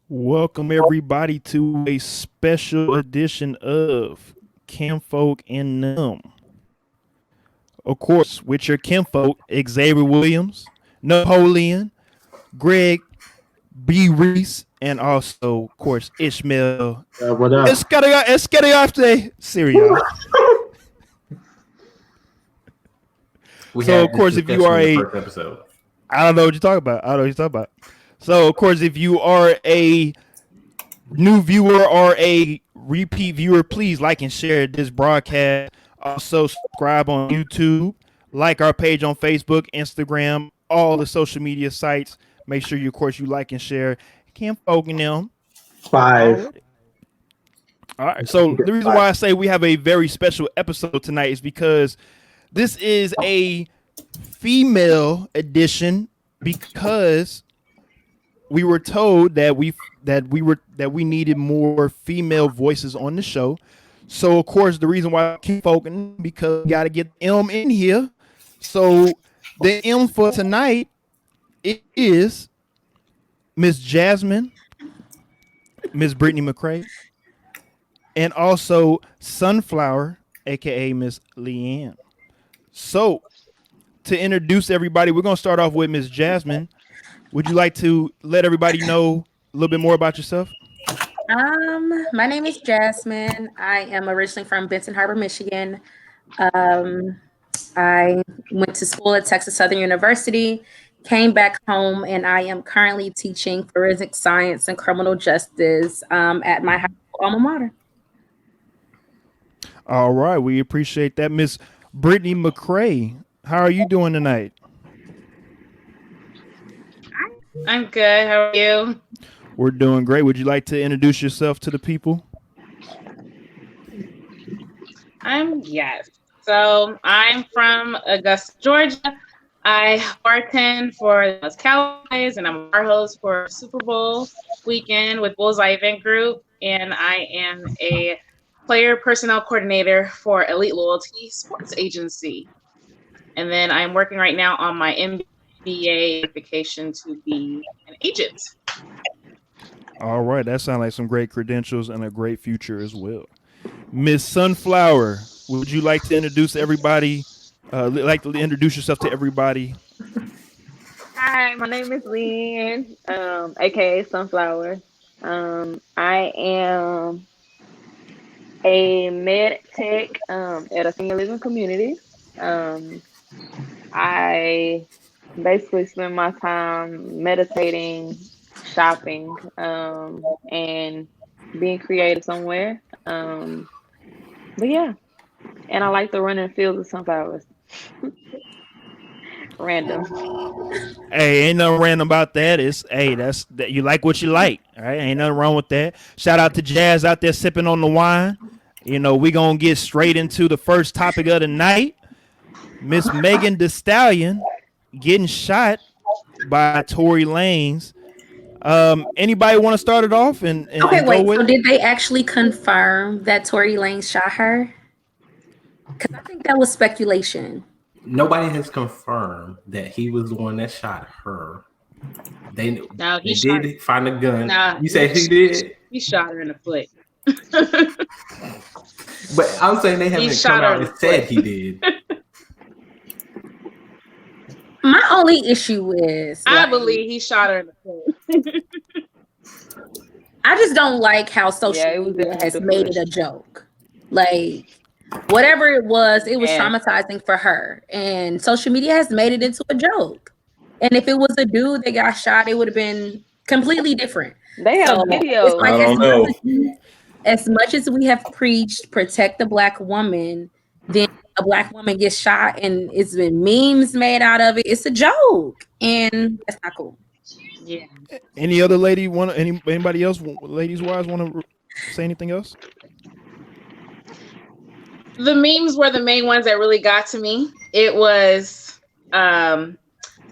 Welcome everybody to a special edition of Kinfolk and Nem. Of course, with your kinfolk, Xavier Williams, Napoleon, Greg B. Reese, and also, of course, Ishmael What up? Escariarte Syria. So, of course, if you are a, first episode. I don't know what you're talking about. So, of course, if you are a new viewer or a repeat viewer, please like and share this broadcast. Also, subscribe on YouTube, like our page on Facebook, Instagram, all the social media sites. Make sure you, of course, you like and share. Kinfolk and Nem. 5. Already. All right. So the reason why I say we have a very special episode tonight is because this is a female edition because we were told that we needed more female voices on the show. So of course the reason why I keep focusing because we got to get M in here. So the M for tonight is Miss Jasmine, Miss Brittany McCrae, and also Sunflower, aka Miss Leanne. So to introduce everybody, we're gonna start off with Miss Jasmine. Would you like to let everybody know a little bit more about yourself? My name is Jasmine. I am originally from Benton Harbor, Michigan. I went to school at Texas Southern University, came back home, and I am currently teaching forensic science and criminal justice at my high school alma mater. All right, we appreciate that. Miss Brittany McCrae, how are you doing tonight? I'm good. How are you? We're doing great. Would you like to introduce yourself to the people? Yes. So I'm from Augusta, Georgia. I bartend for the Dallas Cowboys, and I'm a bar host for Super Bowl weekend with Bullseye Event Group, and I am a player personnel coordinator for Elite Loyalty Sports Agency. And then I'm working right now on my MBA certification to be an agent. All right, that sounds like some great credentials and a great future as well. Miss Sunflower, would you like to introduce everybody? Introduce yourself to everybody. Hi, my name is Leanne, aka Sunflower. I am a med tech at a senior living community. I basically spend my time meditating, shopping, and being creative somewhere. But yeah, and I like to run in fields of sunflowers. Random. Hey, ain't nothing random about that. That's that you like what you like. All right, ain't nothing wrong with that. Shout out to Jazz out there sipping on the wine. You know, we gonna get straight into the first topic of the night. Miss Megan Thee Stallion getting shot by Torey Lanez. Anybody want to start it off and Okay, go wait. with So it? did they actually confirm that Torey Lanez shot her? Because I think that was speculation. Nobody has confirmed that he was the one that shot her. They did find a gun. You said he did? He shot her in the foot. But I'm saying they haven't come out and said he did. My only issue is I believe he shot her in the foot. I just don't like how social media has made it a joke. Like, whatever it was traumatizing for her. And social media has made it into a joke. And if it was a dude that got shot, it would have been completely different. They have videos. It's like as much as we have preached protect the black woman, then a black woman gets shot and it's been memes made out of it. It's a joke. And that's not cool. Yeah. Any other lady anybody else ladies wise want to say anything else? The memes were the main ones that really got to me. It was Torey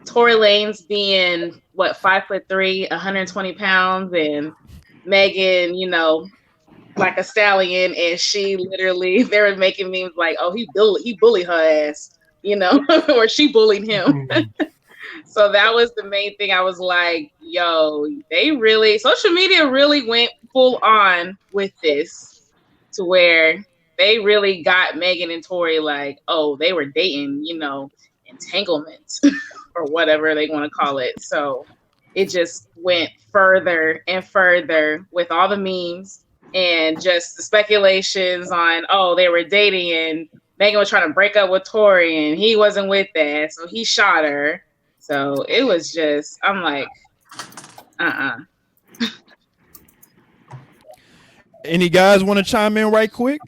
Lanez being 5'3", 120 pounds, and Megan, like a stallion, and she literally they were making memes like, oh, he bullied her ass, or she bullied him. So that was the main thing. I was like, yo, social media really went full on with this to where they really got Megan and Torey like, oh, they were dating, entanglement or whatever they want to call it. So it just went further and further with all the memes and just the speculations on, oh, they were dating and Megan was trying to break up with Torey and he wasn't with that, so he shot her. So it was just, I'm like, Any guys want to chime in right quick?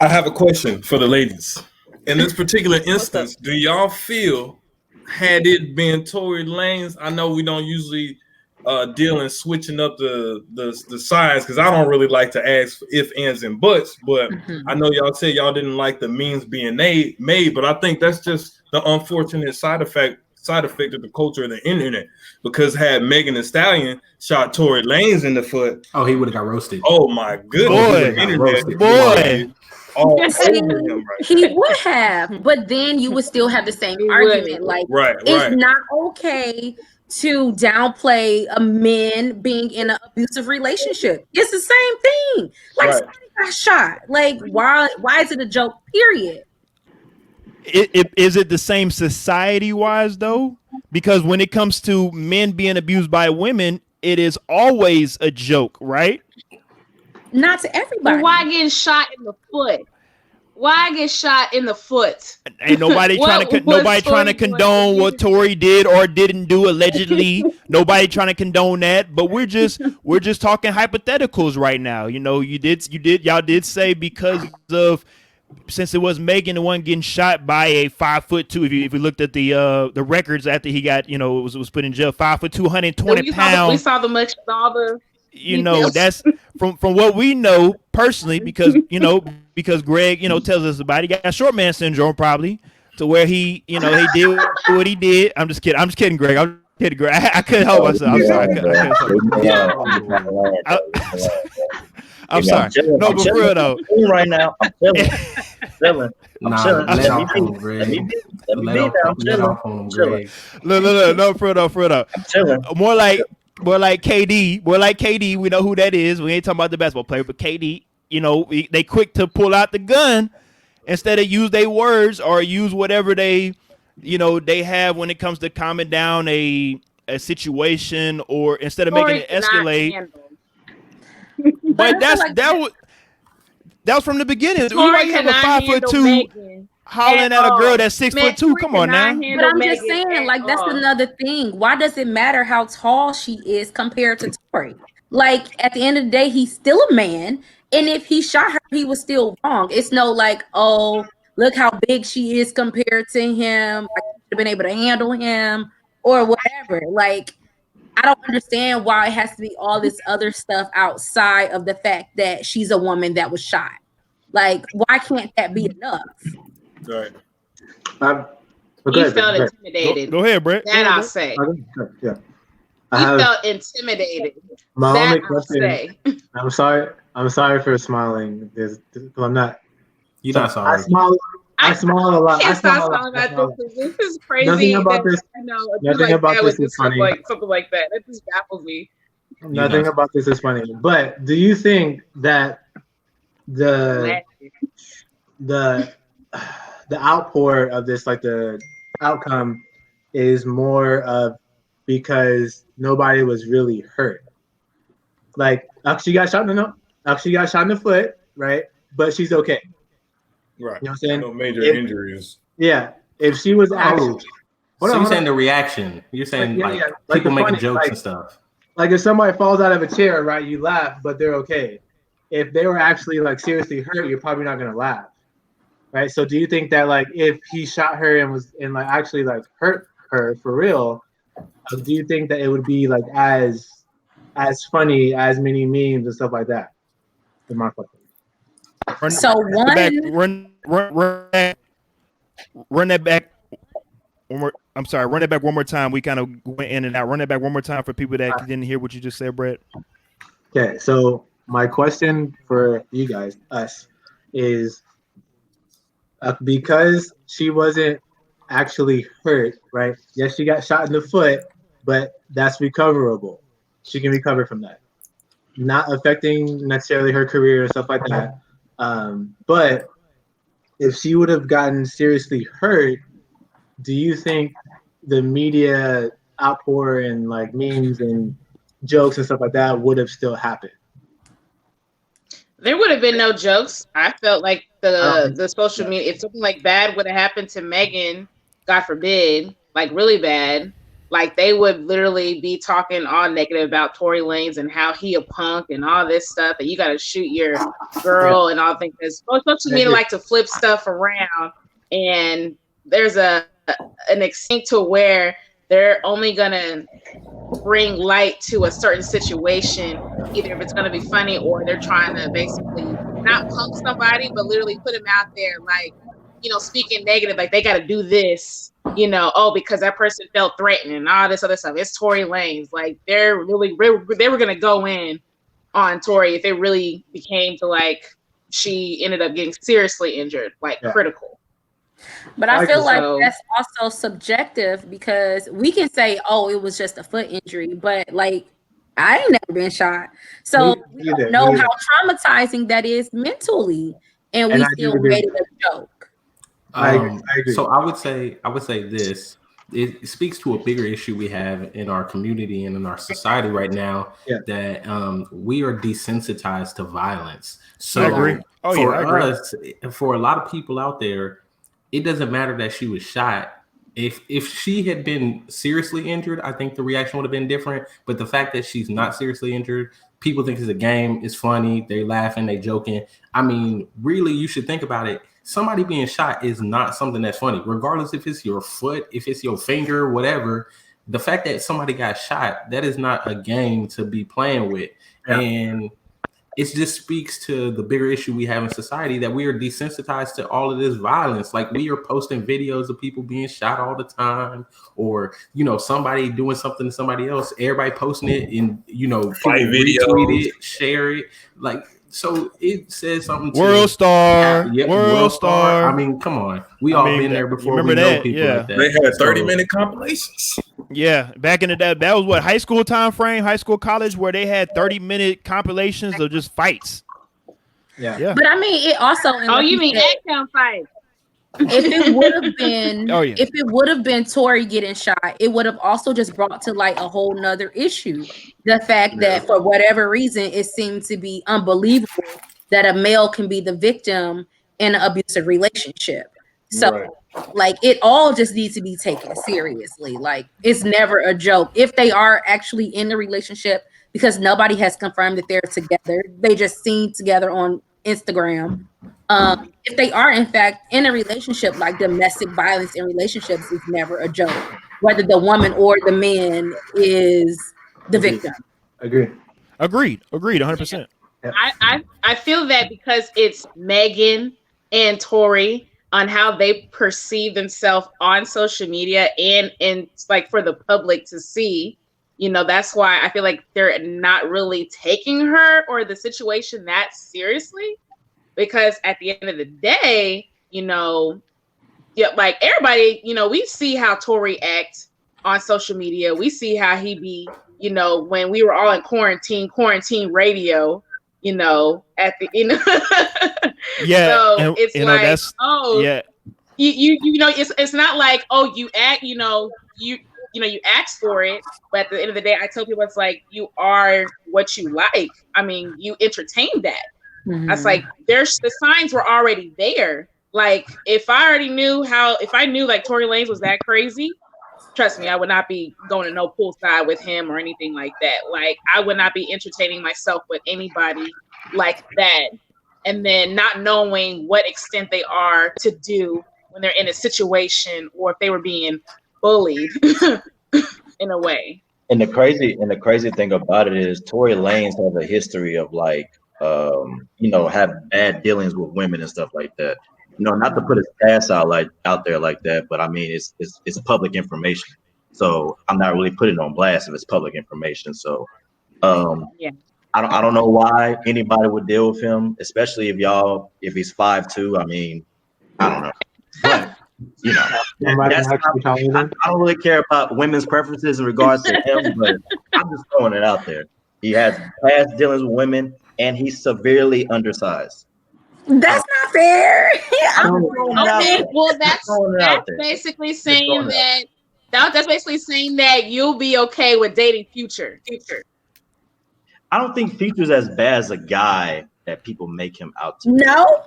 I have a question for the ladies. In this particular instance, do y'all feel, had it been Torey Lanez, I know we don't usually deal in switching up the sides because I don't really like to ask if, ands, and buts, but I know y'all said y'all didn't like the memes being made, but I think that's just the unfortunate side effect of the culture of the internet. Because had Megan Thee Stallion shot Torey Lanez in the foot, oh, he would have got roasted. Oh my goodness, boy. He would have, but then you would still have the same argument. Like, it's not okay to downplay a man being in an abusive relationship. It's the same thing. Like, somebody got shot. Like, why is it a joke? Period. Is it the same society-wise though? Because when it comes to men being abused by women, it is always a joke, right? Not to everybody. But why get shot in the foot? Why get shot in the foot? Ain't nobody trying to condone what Torey did or didn't do allegedly. Nobody trying to condone that, but we're just talking hypotheticals right now. Y'all did say because of, since it was Megan the one getting shot by a 5'2", if you looked at the records after he got, was put in jail, 5'2", 120 pounds. We saw the much all the. That's from what we know personally, because Greg, tells us about it. He got short man syndrome probably, to where he did what he did. I'm just kidding, Greg. I couldn't help myself. I'm sorry. I'm sorry. No, but for real though. Right now, I'm chilling. Let off on him, Greg. No, for real though. I'm chilling. More like KD. We know who that is. We ain't talking about the basketball player, but KD. They quick to pull out the gun instead of use their words or use whatever they have when it comes to calming down a situation, or instead of making it escalate. But that was from the beginning. You might have a 5'2" hollering at a girl that's 6'2". Come on now. But I'm just saying, like, that's another thing. Why does it matter how tall she is compared to Torey? Like, at the end of the day, he's still a man, and if he shot her, he was still wrong. It's no like, oh, look how big she is compared to him. I could have been able to handle him or whatever. Like, I don't understand why it has to be all this other stuff outside of the fact that she's a woman that was shot. Like, why can't that be enough? Right. He felt intimidated. Go ahead, Brett. That I'll say. Yeah. He felt intimidated. My that only question. I'm sorry for smiling because I'm not. You're not sorry. I smile a lot. I can't stop smiling about this. This is crazy. Nothing about this. Nothing about this is funny. Something like that. That just baffles me. Nothing about this is funny. But do you think that the outpour of this, like the outcome, is more of because nobody was really hurt? Like, she got shot in the foot, right? But she's okay. Right. You know what I'm saying? No major injuries. Yeah. If she was actually... you're saying the reaction. You're saying people making jokes and stuff. Like if somebody falls out of a chair, right, you laugh, but they're okay. If they were actually like seriously hurt, you're probably not gonna laugh. Right? So do you think that like if he shot her and like actually like hurt her for real, do you think that it would be like as funny as many memes and stuff like that? In my question. Run that back one more. I'm sorry. Run that back one more time. We kind of went in and out. Run that back one more time for people that didn't hear what you just said, Brett. Okay, so my question for you guys, us, is because she wasn't actually hurt, right? Yes, she got shot in the foot, but that's recoverable. She can recover from that. Not affecting necessarily her career or stuff like that. But if she would have gotten seriously hurt, do you think the media outpour and like memes and jokes and stuff like that would have still happened? There would have been no jokes. I felt like the social media, if something like bad would have happened to Megan, God forbid, like really bad, like they would literally be talking all negative about Torey Lanez and how he a punk and all this stuff, and you got to shoot your girl and all things. Social media like to flip stuff around, and there's an extent to where they're only gonna bring light to a certain situation, either if it's going to be funny or they're trying to basically not punk somebody, but literally put them out there, like, you know, speaking negative, like they got to do this, you know, because that person felt threatened and all this other stuff. It's Torey Lanez. Like they were going to go in on Torey if it really became to like she ended up getting seriously injured, like critical. But I feel like that's also subjective because we can say, oh, it was just a foot injury, but like I ain't never been shot. So we don't know how traumatizing that is mentally. And we still made it a joke. I agree. So I would say this. It speaks to a bigger issue we have in our community and in our society right now that we are desensitized to violence. So I agree. For a lot of people out there, it doesn't matter that she was shot. If she had been seriously injured, I think the reaction would have been different. But the fact that she's not seriously injured, people think it's a game. It's funny. They're laughing. They're joking. I mean, really, you should think about it. Somebody being shot is not something that's funny, regardless if it's your foot, if it's your finger, whatever. The fact that somebody got shot, that is not a game to be playing with. Yeah. And it just speaks to the bigger issue we have in society that we are desensitized to all of this violence. Like we are posting videos of people being shot all the time, or you know, somebody doing something to somebody else. Everybody posting it, and you know, fight videos, retweet it, share it. Like so, it says something. World Star. I mean, come on, we all been there before. Remember we that? Know people like that. They had 30-minute compilations. Yeah, back in the day, that was what high school time frame, high school, college, where they had 30-minute compilations of just fights. Yeah. But I mean, it also. Oh, you mean action fights? If it would have been, if it would have been Torey getting shot, it would have also just brought to light a whole nother issue. The fact that for whatever reason, it seemed to be unbelievable that a male can be the victim in an abusive relationship. So, like, it all just needs to be taken seriously. Like, it's never a joke. If they are actually in the relationship, because nobody has confirmed that they're together, they just seen together on Instagram. If they are in fact in a relationship, like domestic violence in relationships is never a joke, whether the woman or the man is the victim. Agreed 100%. I feel that because it's Megan and Torey on how they perceive themselves on social media and like for the public to see, you know, that's why I feel like they're not really taking her or the situation that seriously. Because at the end of the day, you know, like everybody, you know, we see how Torey acts on social media. We see how he be, you know, when we were all in quarantine radio, you know, at the, you know. So and, it's you like, you know, it's not like, oh, you act, you know, you ask for it, but at the end of the day, I tell people it's like you are what you like. I mean, you entertain that. Mm-hmm. I was like, the signs were already there. Like, if I knew like Torey Lanez was that crazy, trust me, I would not be going to no poolside with him or anything like that. Like, I would not be entertaining myself with anybody like that. And then not knowing what extent they are to do when they're in a situation or if they were being bullied in a way. And the crazy thing about it is Torey Lanez has a history of like, you know, have bad dealings with women and stuff like that. You know, not to put his past out there like that, but I mean, it's public information. So I'm not really putting it on blast if it's public information. So, I don't know why anybody would deal with him, especially if he's 5'2". I mean, I don't know, you know, I don't really care about women's preferences in regards to him, but I'm just throwing it out there. He has past dealings with women, and he's severely undersized. That's not fair. Okay, well, that's basically saying that. That's basically saying that you'll be okay with dating Future. I don't think Future's as bad as a guy that people make him out to. No.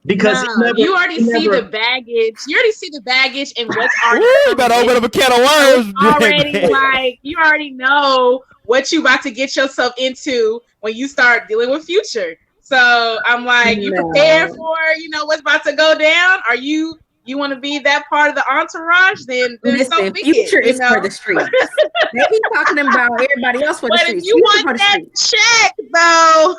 Because you already see the baggage. You already see the baggage and what's already about to open up a can of worms. Already, like you already know what you about to get yourself into when you start dealing with Future. So I'm like, you prepared for what's about to go down? Are you want to be that part of the entourage? Then listen, Future is for the streets. They be talking about everybody else for the streets. But if you want that check, though.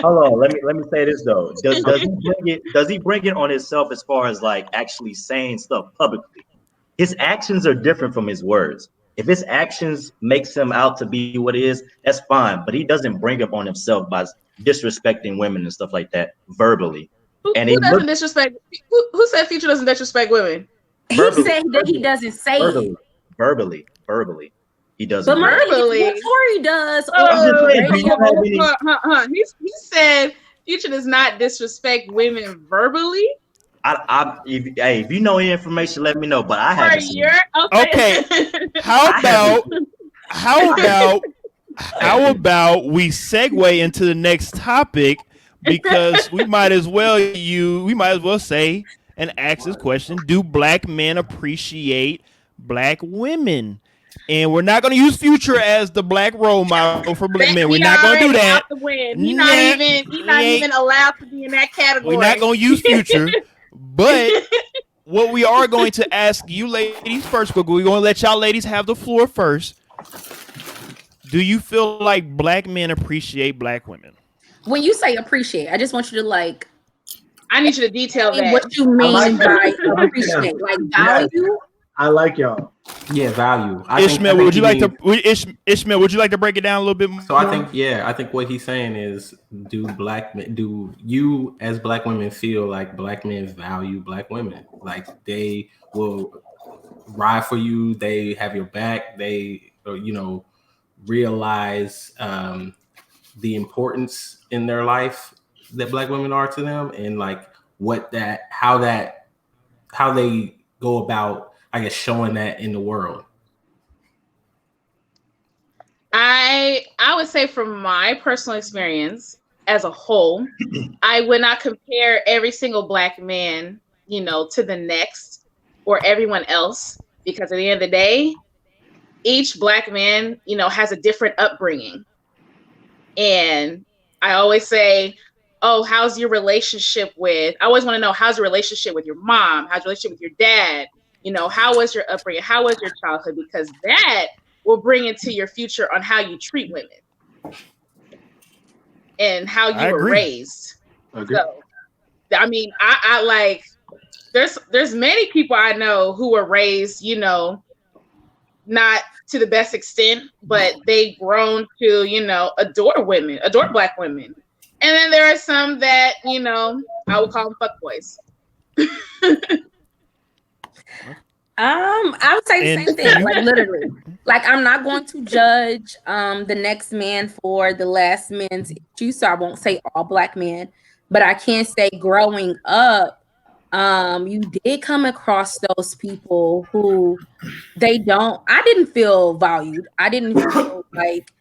Hold on, let me say this though. Does he bring it on himself as far as like actually saying stuff publicly? His actions are different from his words. If his actions makes him out to be what he is, that's fine. But he doesn't bring up on himself by disrespecting women and stuff like that verbally. Who doesn't disrespect? Who said Future doesn't disrespect women? He said that he doesn't say it. Verbally. He doesn't. But verbally, what Torey does. He said Future does not disrespect women verbally. If you know any information, let me know. But I haven't. Okay. How about we segue into the next topic, because we might as well say and ask this question: do black men appreciate black women? And we're not going to use Future as the black role model for black men. We're not going to do that. He's not even allowed to be in that category. We're not going to use Future. But what we are going to ask you ladies first, but we're going to let y'all ladies have the floor first. Do you feel like black men appreciate black women? When you say appreciate, I just want you to I need you to detail that. What you mean by appreciate? Like value? I like y'all. Yeah, value. Ishmael, would you like to break it down a little bit more? So I think what he's saying is, do you as black women feel like black men value black women? Like they will ride for you, they have your back, they realize the importance in their life that black women are to them, and like how they go about, I guess, showing that in the world. I would say from my personal experience as a whole, I would not compare every single black man, to the next or everyone else, because at the end of the day, each black man, has a different upbringing. And I always say, oh, how's your relationship I always want to know, how's your relationship with your mom? How's your relationship with your dad? How was your upbringing? How was your childhood? Because that will bring into your future on how you treat women and how you were raised. So, I mean, I like, there's many people I know who were raised, not to the best extent, but they grown to, adore black women. And then there are some that, I would call them fuckboys. I would say the same thing, like literally. Like, I'm not going to judge the next man for the last man's issue, so I won't say all black men, but I can say growing up, you did come across those people who I didn't feel valued. I didn't feel like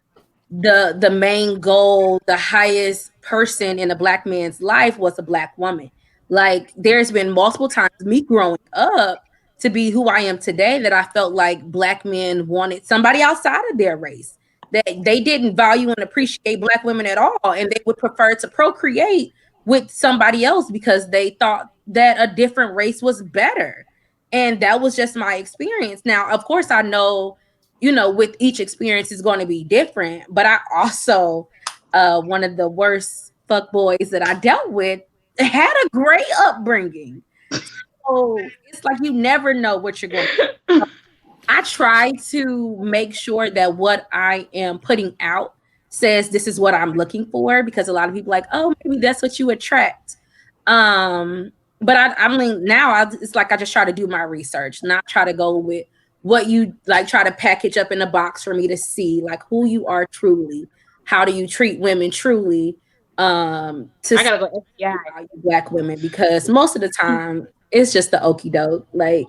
the main goal, the highest person in a black man's life was a black woman. Like, there's been multiple times me growing up to be who I am today that I felt like black men wanted somebody outside of their race, that they didn't value and appreciate black women at all. And they would prefer to procreate with somebody else because they thought that a different race was better. And that was just my experience. Now, of course, I know, with each experience is going to be different, but I also, one of the worst fuckboys that I dealt with had a great upbringing. So it's like you never know what you're going to do. I try to make sure that what I am putting out says this is what I'm looking for, because a lot of people are like, oh, maybe that's what you attract. but I mean, now it's like I just try to do my research, not try to go with what you like, try to package up in a box for me to see like who you are truly. How do you treat women truly? To I gotta go. Yeah, Black women, because most of the time it's just the okie doke. Like,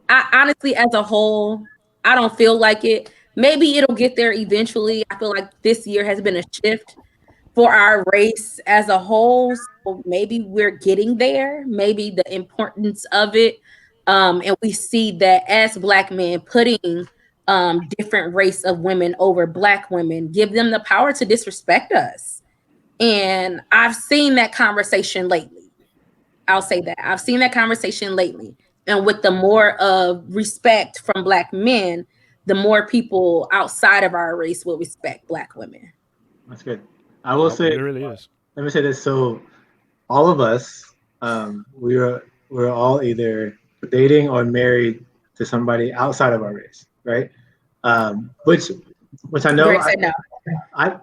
I honestly, as a whole, I don't feel like it. Maybe it'll get there eventually. I feel like this year has been a shift for our race as a whole. So maybe we're getting there, maybe the importance of it. And we see that as Black men putting different race of women over Black women, give them the power to disrespect us. And I've seen that conversation lately. I'll say that. I've seen that conversation lately. And with the more of respect from Black men, the more people outside of our race will respect Black women. That's good. I will say, it really is. Let me say this. So all of us, we're all either dating or married to somebody outside of our race, right? Which I know. Greg said no. I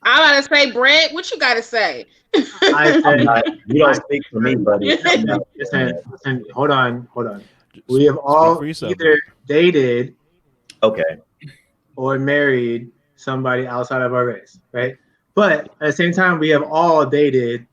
gotta say, Brett, what you gotta say? You don't speak for me, buddy. Listen, hold on. We have all either dated, or married somebody outside of our race, right? But at the same time, we have all dated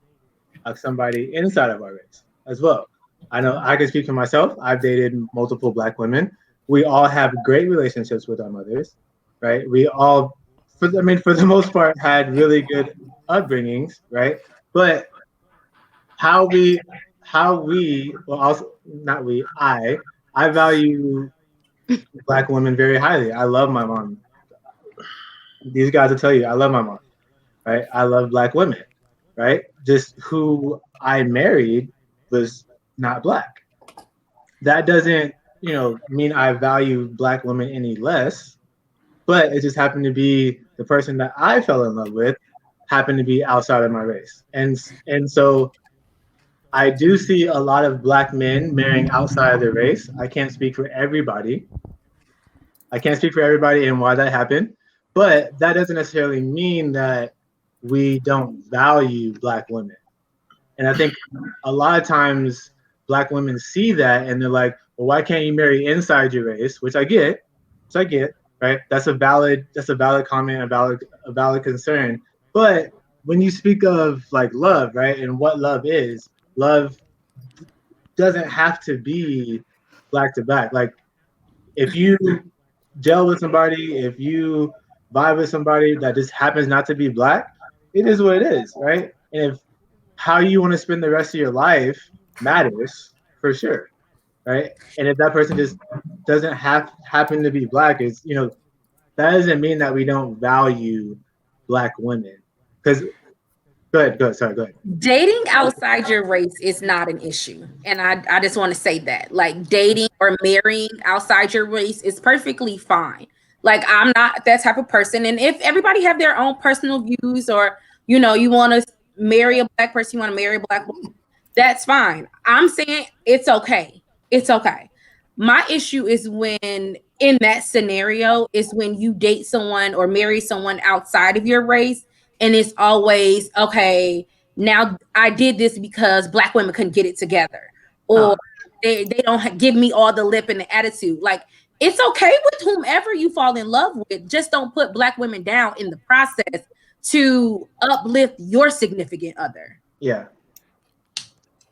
somebody inside of our race as well. I know I can speak for myself. I've dated multiple Black women. We all have great relationships with our mothers, right? We all, for the most part, had really good upbringings, right? But how we, well, also not we, I value Black women very highly. I love my mom. These guys will tell you, I love my mom, right? I love Black women, right? Just who I married was not Black. That doesn't, mean I value Black women any less, but it just happened to be the person that I fell in love with happened to be outside of my race. And so I do see a lot of Black men marrying outside of their race. I can't speak for everybody. And why that happened, but that doesn't necessarily mean that we don't value Black women. And I think a lot of times Black women see that and they're like, well, why can't you marry inside your race? Which I get, right? That's a valid comment, a valid concern. But when you speak of like love, right? And what love doesn't have to be Black to Black. Like if you gel with somebody, if you vibe with somebody that just happens not to be Black, it is what it is, right? And if how you want to spend the rest of your life matters, for sure, right? And if that person just doesn't happen to be Black, is that doesn't mean that we don't value Black women. Because go ahead. Dating outside your race is not an issue. And I just want to say that. Like dating or marrying outside your race is perfectly fine. Like I'm not that type of person. And if everybody have their own personal views or, you want to marry a Black person, you want to marry a Black woman, that's fine. I'm saying it's okay. It's okay. My issue is when in that scenario is when you date someone or marry someone outside of your race. And it's always, okay, now I did this because Black women couldn't get it together. Or they don't give me all the lip and the attitude. Like, it's okay with whomever you fall in love with. Just don't put Black women down in the process to uplift your significant other. Yeah.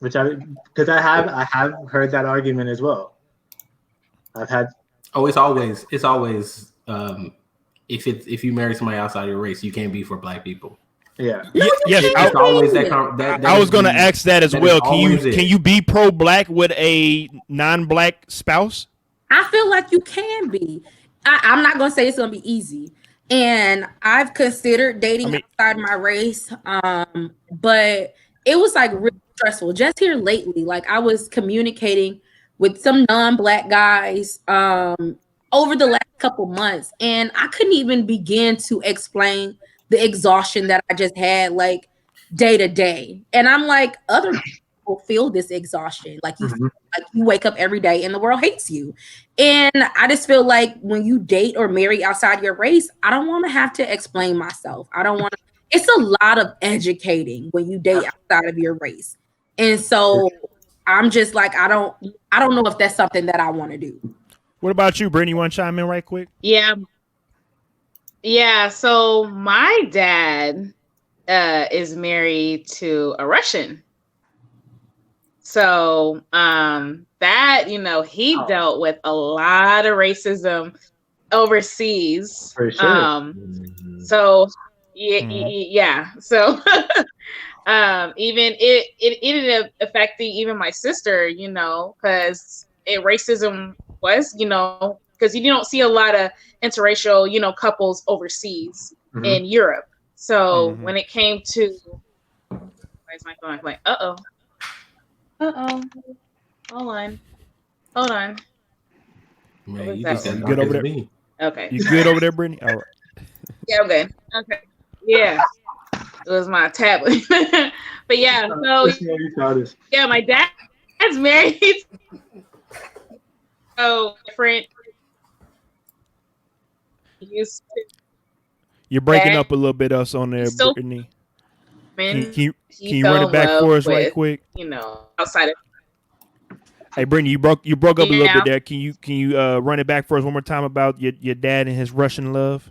Because I have heard that argument as well. I've had. Oh, it's always if you marry somebody outside your race, you can't be for Black people. Yeah. Yes. I was going to ask that as well. Can you be pro-Black with a non-Black spouse? I feel like you can be. I'm not going to say it's going to be easy. And I've considered dating outside my race, but it was like really stressful. Just here lately, like I was communicating with some non-Black guys over the last couple months, and I couldn't even begin to explain the exhaustion that I just had, like day to day. And I'm like, other people feel this exhaustion, like you, like you wake up every day and the world hates you. And I just feel like when you date or marry outside your race, I don't want to have to explain myself. I don't want to. It's a lot of educating when you date outside of your race. And so I'm just like, I don't know if that's something that I want to do. What about you, Brittany? You want to chime in right quick? Yeah. So my dad is married to a Russian. So that, he dealt with a lot of racism overseas. For sure. So yeah. So even it ended up affecting even my sister, because racism was, because you don't see a lot of interracial, couples overseas in Europe. So when it came to, where's my phone? I'm like, uh-oh. Hold on. Man, you just got good over there. Me. Okay. You good over there, Brittany? All right. Yeah, okay. Yeah. It was my tablet. But yeah, so yeah, my dad's married. So different. You're breaking up a little bit us on there, Brittany. Can you run it back for us right quick? Outside of. Hey, Brittany, you broke up a little bit there. Can you run it back for us one more time about your dad and his Russian love?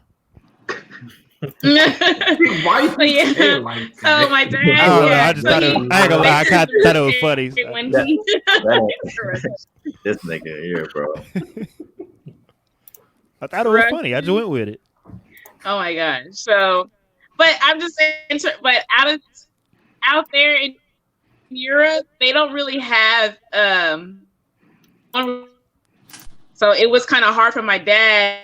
Why you say it like that? So my dad. I don't know. I just thought I ain't gonna lie. I thought it was funny. This nigga here, bro. I thought it was funny. I just went with it. Oh my gosh. So, but I'm just saying, but out there in Europe, they don't really have so it was kind of hard for my dad.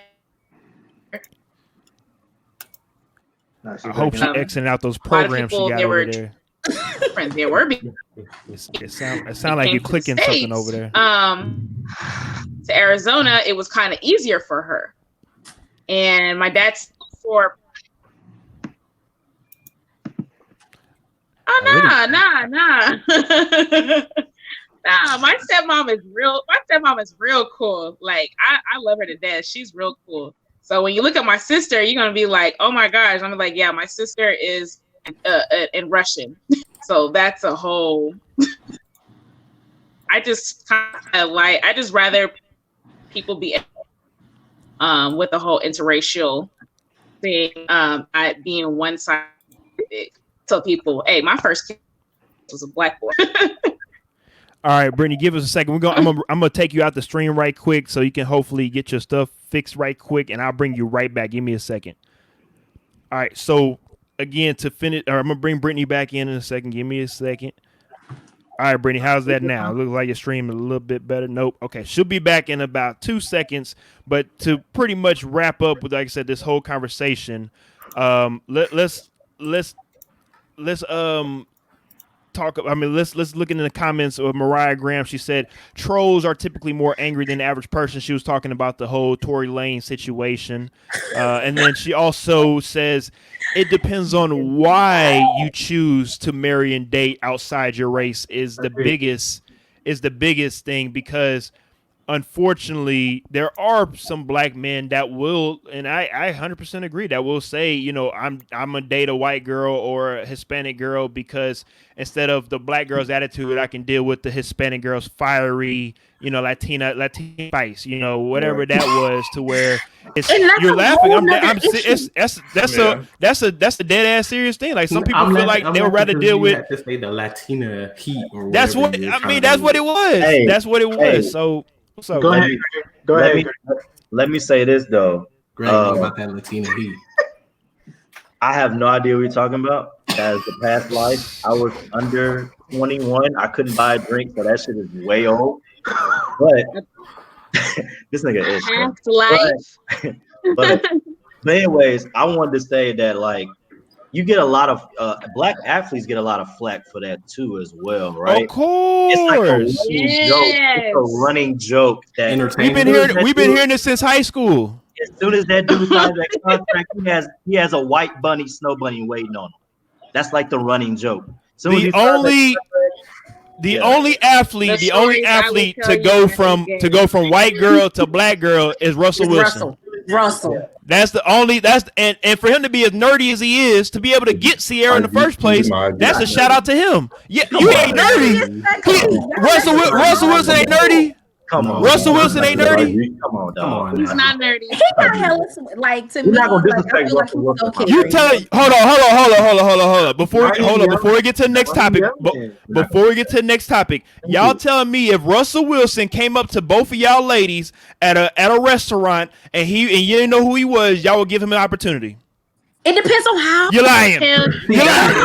I hope she exited out those programs she got over there. They were. It sound like you're clicking something over there. To Arizona, it was kind of easier for her, and my dad's for. Oh nah. Nah, my stepmom is real. My stepmom is real cool. Like I love her to death. She's real cool. So when you look at my sister, you're gonna be like, oh my gosh. I'm like, yeah, my sister is in Russian. So that's a whole. I just rather people be with the whole interracial thing. I being one sided. Tell people, hey, my first kid was a black boy. All right, Brittany, give us a second. I'm gonna take you out the stream right quick so you can hopefully get your stuff fixed right quick, and I'll bring you right back. Give me a second. All right, so again, to finish, I'm gonna bring Brittany back in a second. Give me a second. All right, Brittany, how's that now? It looks like your stream a little bit better. Nope. Okay, she'll be back in about 2 seconds. But to pretty much wrap up with, like I said, this whole conversation, let's talk. I mean, let's look into the comments of Mariah Graham. She said trolls are typically more angry than the average person. She was talking about the whole Torey Lanez situation, and then she also says it depends on why you choose to marry and date outside your race is the biggest thing, because unfortunately, there are some black men that will, and I 100% agree, that will say, I'm gonna date a white girl or a Hispanic girl because instead of the black girl's attitude, I can deal with the Hispanic girl's fiery, Latina spice, whatever that was, to where you're laughing. That's a dead ass serious thing. Like some people feel like they would rather deal with to say the Latina heat. Or that's what I mean. That's what it was. Hey, that's what it was. Hey. So go ahead. Let me say this though. Greg, about that Latina heat. I have no idea what you're talking about. As the past life, I was under 21. I couldn't buy a drink, so that shit is way old. But this nigga is past life. But anyways, I wanted to say that like you get a lot of black athletes get a lot of flack for that too as well, right? Of course, it's like a running joke. It's a running joke that we've been hearing this since high school. As soon as that dude signs that contract, he has a white snow bunny waiting on him. That's like the running joke. The only athlete to go from white girl to black girl is Russell Wilson. Russell. That's the only. And for him to be as nerdy as he is, to be able to get Sierra in the first place, that's a shout out to him. Yeah, you ain't nerdy. Russell Wilson ain't nerdy. Come on, Russell Wilson ain't nerdy. Come on, dog. He's not nerdy. He got hella like to me. You're not gonna Like, I disrespect feel like he's Russell okay. You tell it. Hold on. Before we get to the next topic, y'all telling me if Russell Wilson came up to both of y'all ladies at a restaurant and you didn't know who he was, y'all would give him an opportunity? It depends on how. You're lying. You're lying.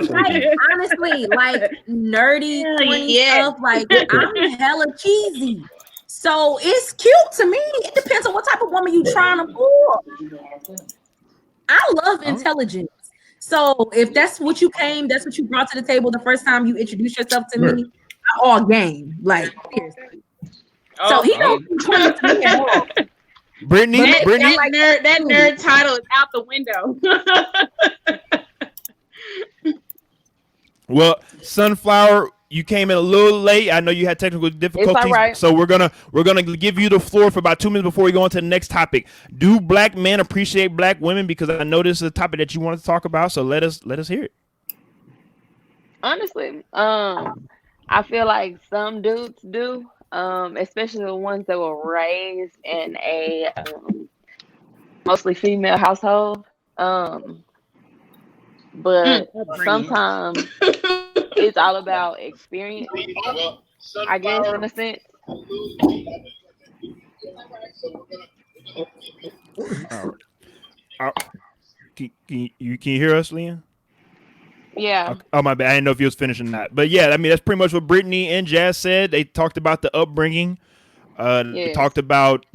Like, honestly, like nerdy stuff, like I'm hella cheesy. So it's cute to me. It depends on what type of woman you trying to pull. I love intelligence. So if that's what you brought to the table the first time you introduced yourself to me, I'm all game. Like seriously. So he don't Brittany, that nerd title is out the window. Well, Sunflower, you came in a little late. I know you had technical difficulties, right. so we're gonna give you the floor for about 2 minutes before we go on to the next topic. Do black men appreciate black women? Because I know this is a topic that you wanted to talk about. So let us hear it. Honestly, I feel like some dudes do. Especially the ones that were raised in a mostly female household. But sometimes it's all about experience, I guess, in a sense. Can you hear us, Leon? Yeah. Oh, my bad. I didn't know if you was finishing that. But yeah, I mean, that's pretty much what Brittany and Jazz said. They talked about the upbringing. They talked about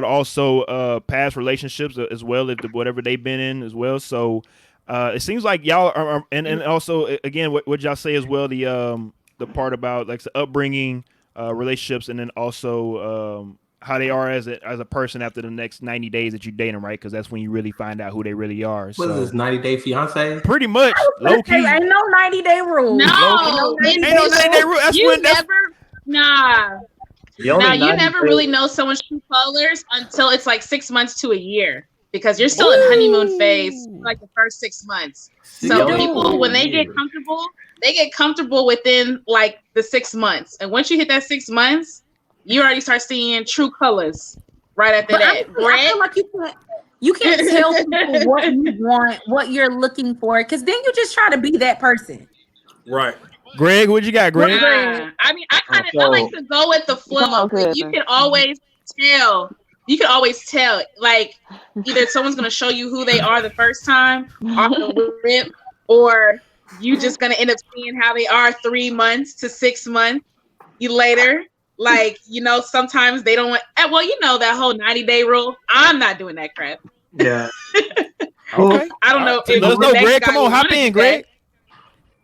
also past relationships as well, whatever they've been in as well. So it seems like y'all are, and also again, what y'all say as well, the part about like the upbringing, relationships, and then also how they are as a person after the next 90 days that you date them, right? Because that's when you really find out who they really are. What is this, 90-day fiance? Pretty much, low key. Ain't no 90-day rule. No, ain't no 90-day rule. That's when you never really know someone's true colors until it's like 6 months to a year, because you're still in honeymoon phase for like the first 6 months. So people, when they get comfortable within like the 6 months, and once you hit that 6 months, you already start seeing true colors right after that. I feel like you can't tell people what you want, what you're looking for, because then you just try to be that person. Right. Greg, what you got, Greg? I mean, I like to go with the flow. You can always tell. Like, either someone's gonna show you who they are the first time off the rip, or you just gonna end up seeing how they are 3 months to 6 months later. Like, sometimes they don't want. Well, that whole 90-day rule. I'm not doing that crap. Yeah. Okay. I don't know. Let's go, Greg. Come on, hop in, Greg.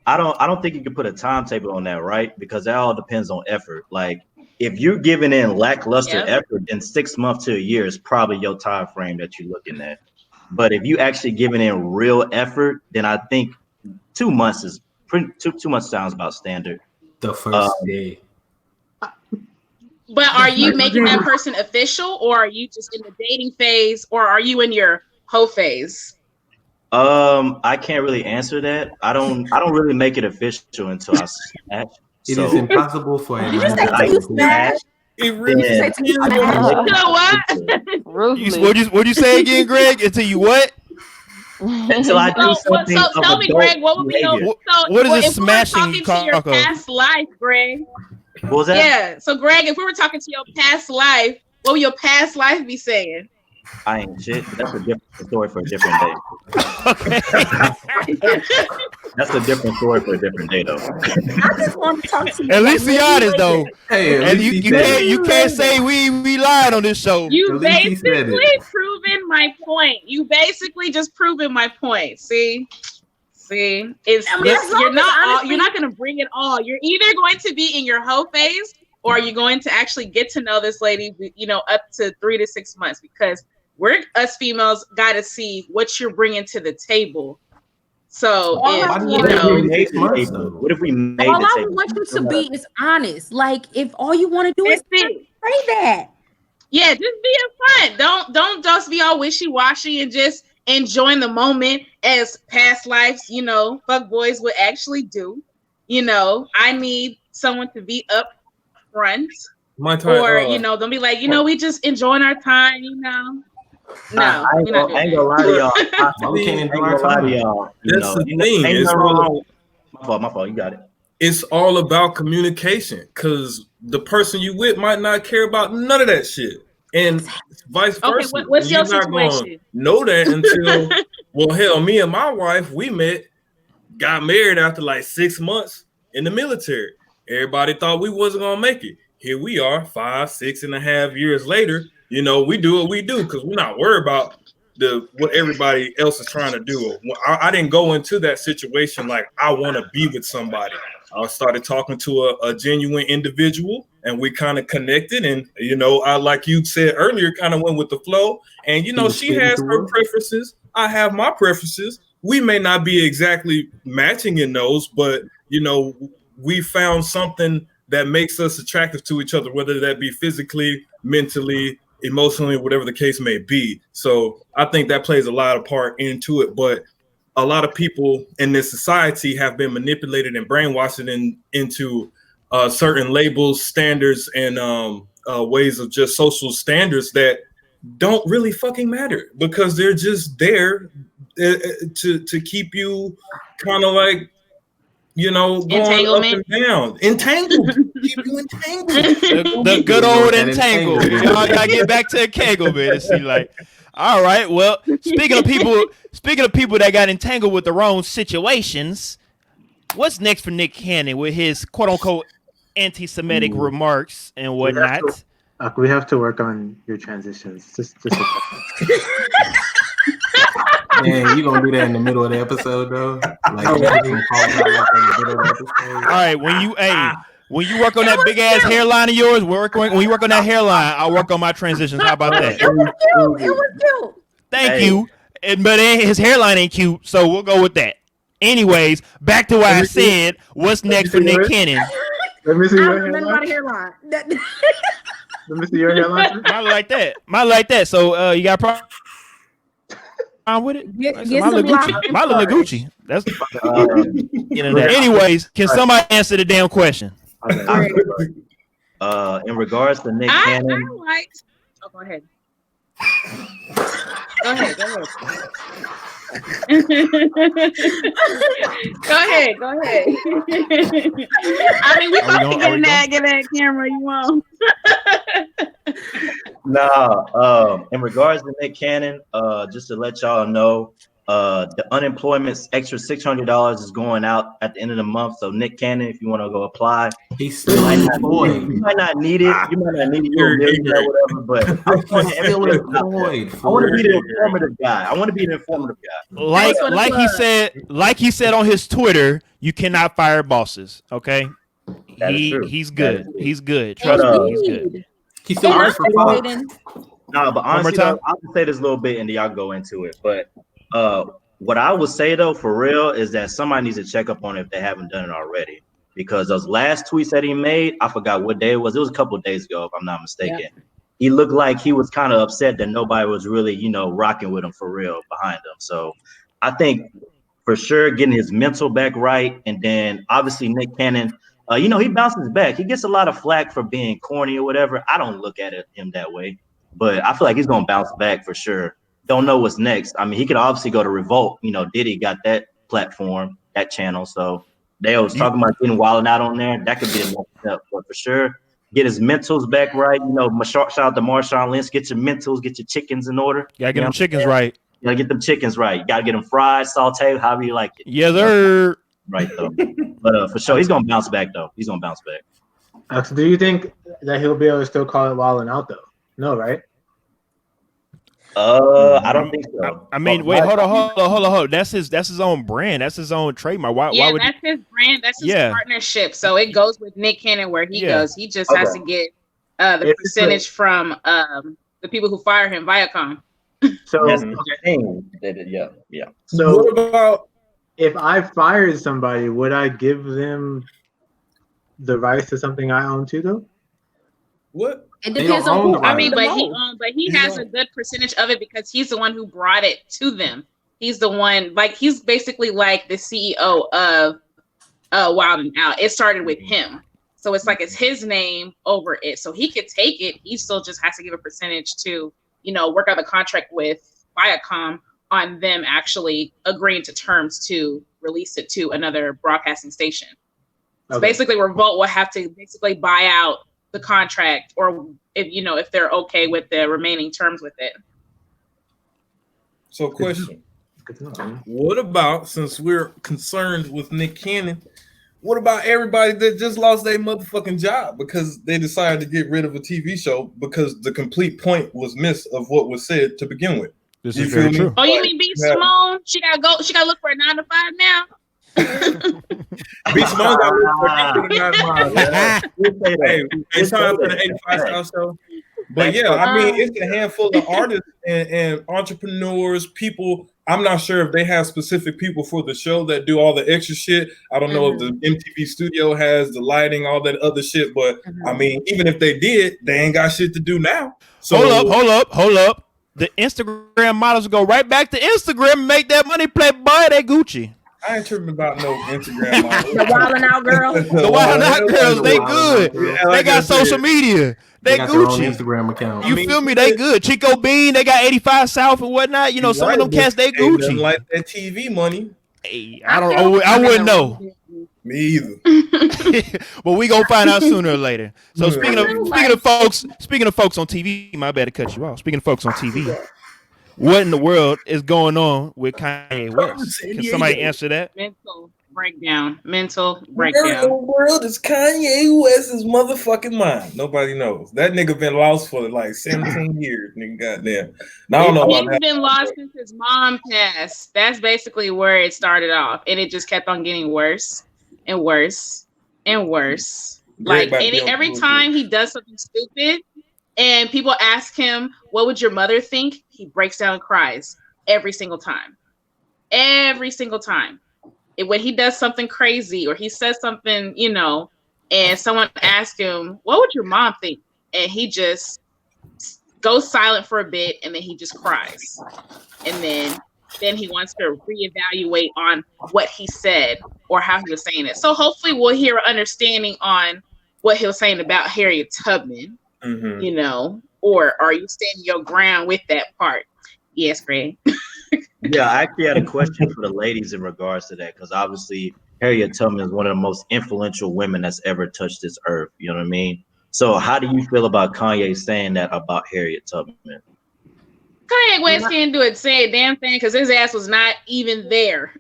I don't think you can put a timetable on that, right? Because that all depends on effort. Like, if you're giving in lackluster effort, then 6 months to a year is probably your time frame that you're looking at. But if you actually giving in real effort, then I think 2 months is pretty. 2 months sounds about standard. The first day. But are you making that person official, or are you just in the dating phase, or are you in your hoe phase? I can't really answer that. I don't really make it official until I smash. It is impossible for a man to smash. It really is. You know what? What'd you say again, Greg? Until you what? Until I do something. So tell me, Greg, what would be what is this smashing you talking to your past life, Greg? What was that? Yeah. So, Greg, if we were talking to your past life, what would your past life be saying? I ain't shit. That's a different story for a different day. Okay. That's a different story for a different day, though. I just want to talk to you. At least be honest, though. Hey, and you can't say we lied on this show. You basically proven my point. You basically just proven my point. See, you're not going to bring it all. You're either going to be in your hoe phase, or are you going to actually get to know this lady, up to 3 to 6 months? Because us females got to see what you're bringing to the table. So, what if we made all the I table? want you to be is honest. Like, if all you want to do is say that. Yeah, just be upfront. Don't just be all wishy-washy and just enjoying the moment as past lives, fuck boys would actually do. I need someone to be upfront. My time, or don't be like, we just enjoying our time, No, I ain't gonna lie to y'all. We can't enjoy our lie to time. y'all. That's the thing. Ain't It's no all wrong. My fault. You got it. It's all about communication, because the person you with might not care about none of that shit, and vice versa. Okay, what's your You're not going situation? to know that until well, hell, me and my wife, we got married after like 6 months in the military. Everybody thought we wasn't gonna make it. Here we are, 5, 6.5 years later. We do what we do because we're not worried about what everybody else is trying to do. I didn't go into that situation like I want to be with somebody. I started talking to a genuine individual, and we kind of connected. And I, like you said earlier, kind of went with the flow. And she has her preferences. I have my preferences. We may not be exactly matching in those, but we found something that makes us attractive to each other, whether that be physically, mentally, emotionally, whatever the case may be. So I think that plays a lot of part into it. But a lot of people in this society have been manipulated and brainwashed into certain labels, standards, and ways of just social standards that don't really fucking matter, because they're just there to keep you kind of like, going up and down, entangled. Keep you entangled. The good old entangled. Y'all gotta get back to entanglement. See, like, all right. Well, speaking of people that got entangled with the wrong situations, what's next for Nick Cannon with his quote unquote anti-Semitic remarks and whatnot? We have to work on your transitions. Just Man, you gonna do that in the middle of the episode though? All right, when you work on that big ass hairline of yours, when you work on that hairline, I'll work on my transitions. How about that? It was cute. Thank you. But his hairline ain't cute, so we'll go with that. Anyways, back to what I said. What's next for Nick Cannon? Let me see your hairline. Let me see your hairline. Might like that. So you got a problem with it? My little Gucci. That's anyways, can somebody answer the damn question? In regards to Nick Cannon, go ahead. Go ahead. I mean, we can get that camera you want. In regards to Nick Cannon, just to let y'all know, the unemployment's extra $600 is going out at the end of the month. So Nick Cannon, if you want to go apply, he's still employed. You might not need it. You might not need it. You're a millionaire or whatever. But he's still employed. I want to be the informative guy. Like he said on his Twitter, you cannot fire bosses. Okay, he's good. He's good. Trust me, he's good. He's still works for Fox. No, but honestly, though, I'll just say this a little bit and then y'all go into it. But what I would say though, for real, is that somebody needs to check up on it if they haven't done it already. Because those last tweets that he made, I forgot what day it was. It was a couple of days ago, if I'm not mistaken. Yeah. He looked like he was kind of upset that nobody was really, rocking with him for real behind him. So I think for sure getting his mental back right, and then obviously Nick Cannon, he bounces back. He gets a lot of flack for being corny or whatever. I don't look at him that way, but I feel like he's gonna bounce back for sure. Don't know what's next. I mean, he could obviously go to Revolt. Diddy got that platform, that channel. So they was talking about getting wilding out on there. That could be a next step, but for sure, get his mentals back right. Shout out to Marshawn Lynch. Get your mentals, get your chickens in order. Gotta get them chickens right. You gotta get them chickens right. You gotta get them fried, sauteed, however you like it. Yes, sir. Right though. But for sure, he's gonna bounce back though. He's gonna bounce back. So do you think that he'll be able to still call it wilding out though? No, right? I don't think so. I mean, wait, hold on. That's his own brand. That's his own trademark. Why would that's his brand. That's his partnership. So it goes with Nick Cannon where he goes. He just has to get the percentage from the people who fire him, Viacom. So yeah. So what about if I fired somebody? Would I give them the rights to something I own too, though? What? It depends on who. I mean, but he has a good percentage of it because he's the one who brought it to them. He's the one, like, he's basically like the CEO of Wild and Out. It started with him. So it's like it's his name over it. So he could take it. He still just has to give a percentage to, work out the contract with Viacom on them actually agreeing to terms to release it to another broadcasting station. So basically Revolt will have to basically buy out the contract, or if they're okay with the remaining terms with it. So question. What about, since we're concerned with Nick Cannon, what about everybody that just lost their motherfucking job because they decided to get rid of a TV show because the complete point was missed of what was said to begin with? This is very true. Oh, you mean B. Simone? She gotta look for a 9 to 5 now. B. Simone got to look for a 9 to 5. Hey, it's time for the 85 South show. But yeah, I mean, it's a handful of artists and entrepreneurs, people. I'm not sure if they have specific people for the show that do all the extra shit. I don't know if the MTV studio has the lighting, all that other shit. But I mean, even if they did, they ain't got shit to do now. So Hold up. The Instagram models go right back to Instagram and make that money, play boy, they Gucci. I ain't tripping about no Instagram models. The Wild and Out girls. The Wild and Out girls, they good. They got social media. They got Gucci. Their own Instagram account. You feel me? They good. Chico Bean, they got 85 South and whatnot. Some of them cats, they Gucci. Like that TV money. Hey, I wouldn't know. Me either. But we gonna find out sooner or later. So speaking of folks on TV, my bad to cut you off. Speaking of folks on TV, what in the world is going on with Kanye West? Can somebody answer that? Mental breakdown. Where in the world is Kanye West's motherfucking mind? Nobody knows. That nigga been lost for like 17 years. Nigga, goddamn. Now, I don't know about that. He's been lost since his mom passed. That's basically where it started off, and it just kept on getting worse and worse and worse. Like every time he does something stupid, and people ask him, "What would your mother think?" He breaks down and cries every single time. Every single time. When he does something crazy or he says something, and someone asks him, "What would your mom think?" and he just goes silent for a bit, and then he just cries, and then he wants to reevaluate on what he said or how he was saying it. So hopefully we'll hear an understanding on what he was saying about Harriet Tubman, or are you standing your ground with that part? Yes, Greg. Yeah, I actually had a question for the ladies in regards to that, because obviously Harriet Tubman is one of the most influential women that's ever touched this earth. You know what I mean? So how do you feel about Kanye saying that about Harriet Tubman? Kanye West can't say a damn thing because his ass was not even there.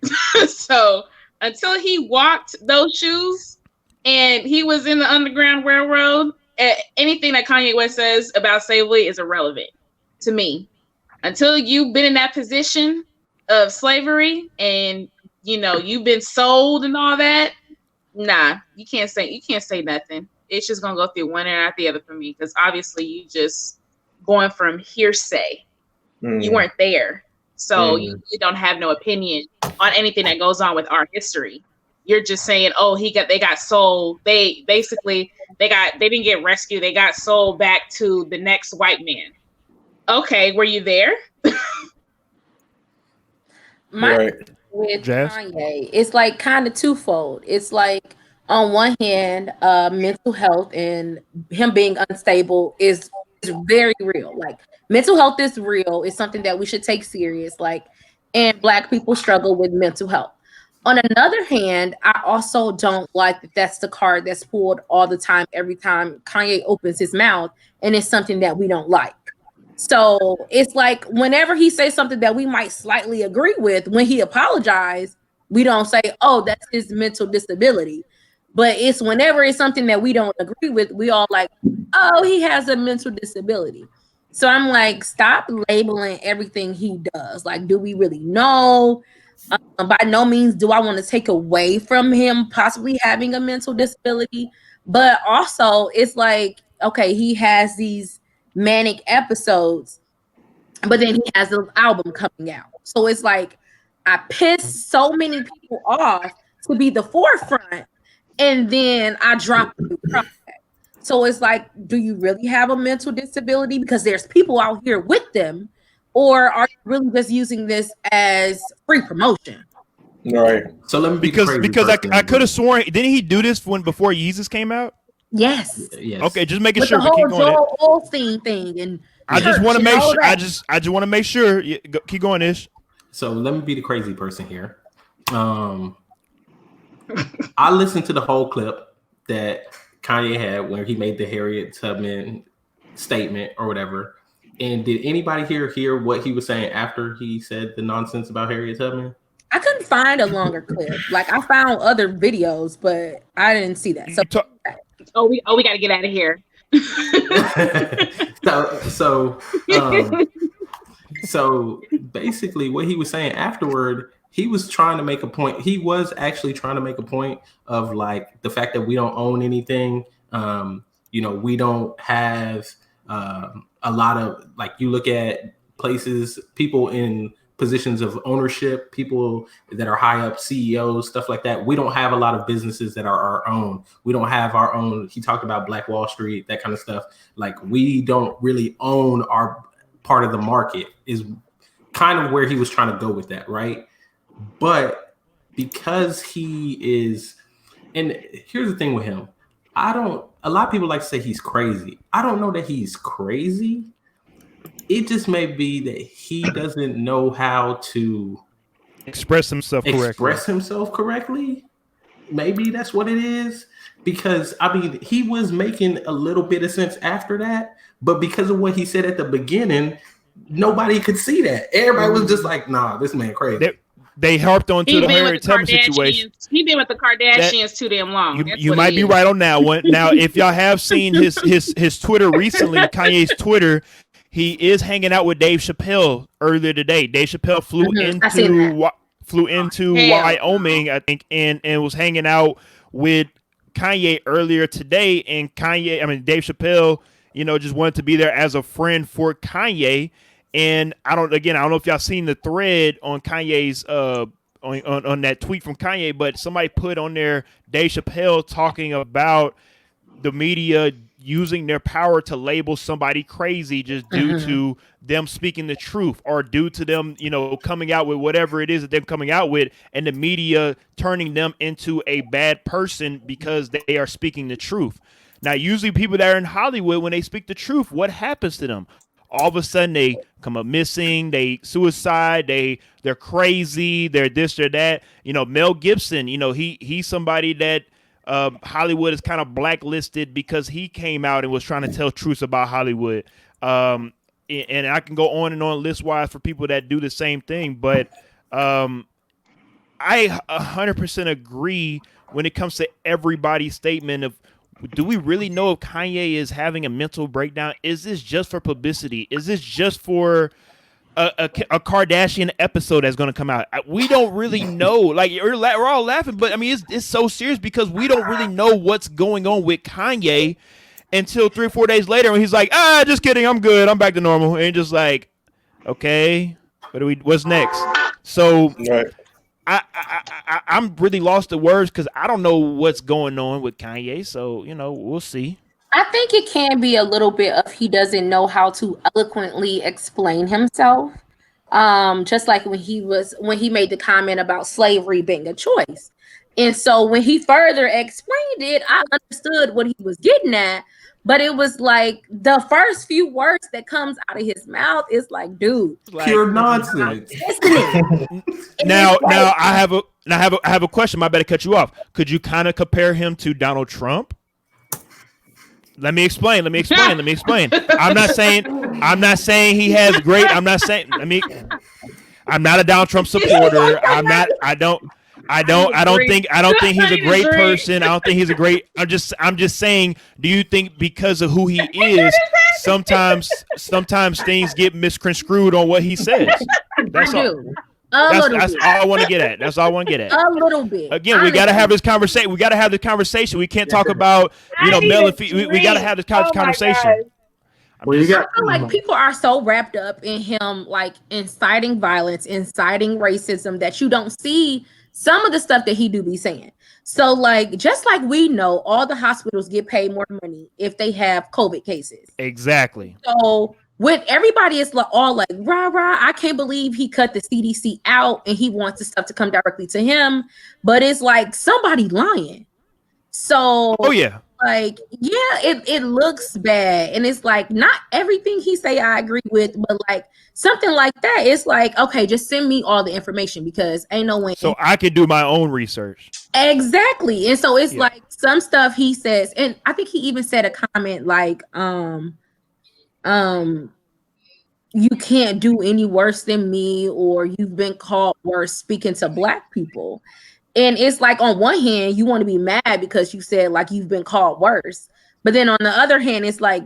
So until he walked those shoes and he was in the Underground Railroad, anything that Kanye West says about slavery is irrelevant to me. Until you've been in that position of slavery and you've been sold and all that, nah, you can't say nothing. It's just gonna go through one ear after the other for me, because obviously you just going from hearsay. You weren't there, so you don't have no opinion on anything that goes on with our history. You're just saying, oh, they got sold. They didn't get rescued. They got sold back to the next white man. Okay, were you there? With Kanye, it's like kind of twofold. It's like on one hand, mental health and him being unstable is very real. Like mental health is real. It's something that we should take serious. And Black people struggle with mental health. On another hand, I also don't like that that's the card that's pulled all the time, every time Kanye opens his mouth, and it's something that we don't like. So it's like whenever he says something that we might slightly agree with, when he apologized, we don't say, oh, that's his mental disability. But it's whenever it's something that we don't agree with, we all like, oh, he has a mental disability. So I'm like, stop labeling everything he does. Like, do we really know? By no means do I want to take away from him possibly having a mental disability. But also it's like, okay, he has these manic episodes, but then he has an album coming out. So it's like I pissed so many people off to be the forefront, and then I drop the project. So it's like, do you really have a mental disability? Because there's people out here with them, or are you really just using this as free promotion? Right. So let me because I could have sworn, didn't he do this before Yeezus came out? Yes. Yes. Okay, just making With sure. the whole Keep going. Joel Osteen thing, and I just want to make sure. I just want to make sure. Keep going, Ish. So let me be the crazy person here. I listened to the whole clip that Kanye had where he made the Harriet Tubman statement or whatever. And did anybody hear what he was saying after he said the nonsense about Harriet Tubman? I couldn't find a longer clip. Like I found other videos, but I didn't see that. So we got to get out of here. So basically what he was saying afterward, he was trying to make a point. He was actually trying to make a point of like the fact that we don't own anything. We don't have a lot of, like, you look at places, people in positions of ownership, people that are high up, CEOs, stuff like that. We don't have a lot of businesses that are our own. We don't have our own. He talked about Black Wall Street, that kind of stuff. Like, we don't really own our part of the market, is kind of where he was trying to go with that, right? But because he is, and here's the thing with him, a lot of people like to say he's crazy. I don't know that he's crazy. It just may be that he doesn't know how to express himself correctly. Maybe that's what it is. Because, I mean, he was making a little bit of sense after that. But because of what he said at the beginning, nobody could see that. Everybody was just like, nah, this man crazy. They harped onto the Harriet Tubman situation. He been with the Kardashians too damn long. You might be right on that one. Now, if y'all have seen his Twitter recently, Kanye's Twitter, he is hanging out with Dave Chappelle earlier today. Dave Chappelle flew into Wyoming, I think, and was hanging out with Kanye earlier today. And Dave Chappelle, just wanted to be there as a friend for Kanye. And I don't know if y'all seen the thread on Kanye's on that tweet from Kanye, but somebody put on there Dave Chappelle talking about the media using their power to label somebody crazy just due to them speaking the truth, or due to them, coming out with whatever it is that they're coming out with, and the media turning them into a bad person because they are speaking the truth. Now, usually people that are in Hollywood, when they speak the truth, what happens to them? All of a sudden they come up missing, they suicide, they're crazy, they're this or that. Mel Gibson, he's somebody that Hollywood is kind of blacklisted because he came out and was trying to tell truths about Hollywood. And I can go on and on list-wise for people that do the same thing. But I 100% agree when it comes to everybody's statement of, do we really know if Kanye is having a mental breakdown? Is this just for publicity? Is this just for a Kardashian episode that's going to come out? We don't really know. Like, we're all laughing, but I mean, it's so serious because we don't really know what's going on with Kanye until 3 or 4 days later when he's like, just kidding, I'm good, I'm back to normal. And just like, okay, what's next? So right. I'm really lost to words because I don't know what's going on with Kanye. So, we'll see. I think it can be a little bit of he doesn't know how to eloquently explain himself. Just like when he made the comment about slavery being a choice. And so when he further explained it, I understood what he was getting at. But it was like the first few words that comes out of his mouth is like, dude, pure nonsense. Now I have a question. I better cut you off. Could you kind of compare him to Donald Trump? Let me explain. I'm not saying he has great. I'm not a Donald Trump supporter. I don't think he's a great person. I don't think he's a great. I'm just saying. Do you think because of who he is, sometimes things get misconstrued on what he says? That's all. That's all I want to get at. A little bit. Again, we got to have this conversation. We can't talk about Mel. We got to have this conversation. I feel like people are so wrapped up in him, like inciting violence, inciting racism, that you don't see some of the stuff that he do be saying. So like, just like we know, all the hospitals get paid more money if they have COVID cases. Exactly. So with everybody, it's all like, rah, rah, I can't believe he cut the CDC out and he wants the stuff to come directly to him. But it's like somebody lying. So, oh yeah, like, yeah, it looks bad. And it's like, not everything he say I agree with, but like something like that, it's like, okay, just send me all the information because ain't no way. So I can do my own research. Exactly. And so it's like some stuff he says, and I think he even said a comment like, you can't do any worse than me, or you've been called worse, speaking to Black people. And it's like, on one hand, you want to be mad because you said like you've been called worse, but then on the other hand, it's like,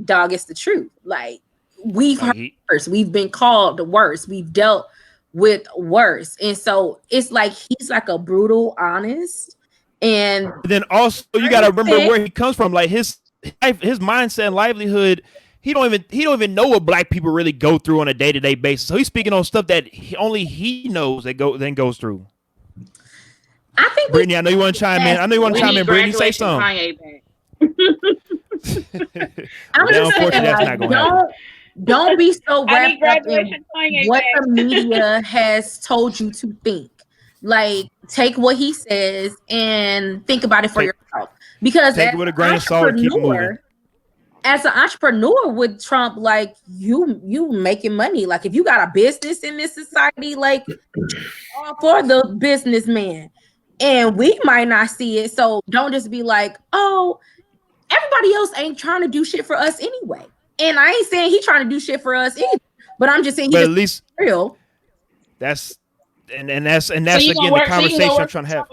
dog, it's the truth. Like, we've heard worse, we've been called the worst, we've dealt with worse. And so it's like he's like a brutal honest. And then also you got to remember where he comes from, like his mindset and livelihood. He don't even know what Black people really go through on a day-to-day basis. So he's speaking on stuff that only he knows that goes through. I think Brittany, I know you want to chime in. I know you want to chime in. Brittany, say something. I'm just saying, like, don't be so wrapped up in what the media has told you to think. Like, take what he says and think about it for yourself. Because take it with a grain of salt and keep moving. As an entrepreneur with Trump, like you making money. Like, if you got a business in this society, like, all for the businessman. And we might not see it. So don't just be like, oh, everybody else ain't trying to do shit for us anyway. And I ain't saying he trying to do shit for us either. But I'm just saying at least real. That's again the conversation I'm trying to have.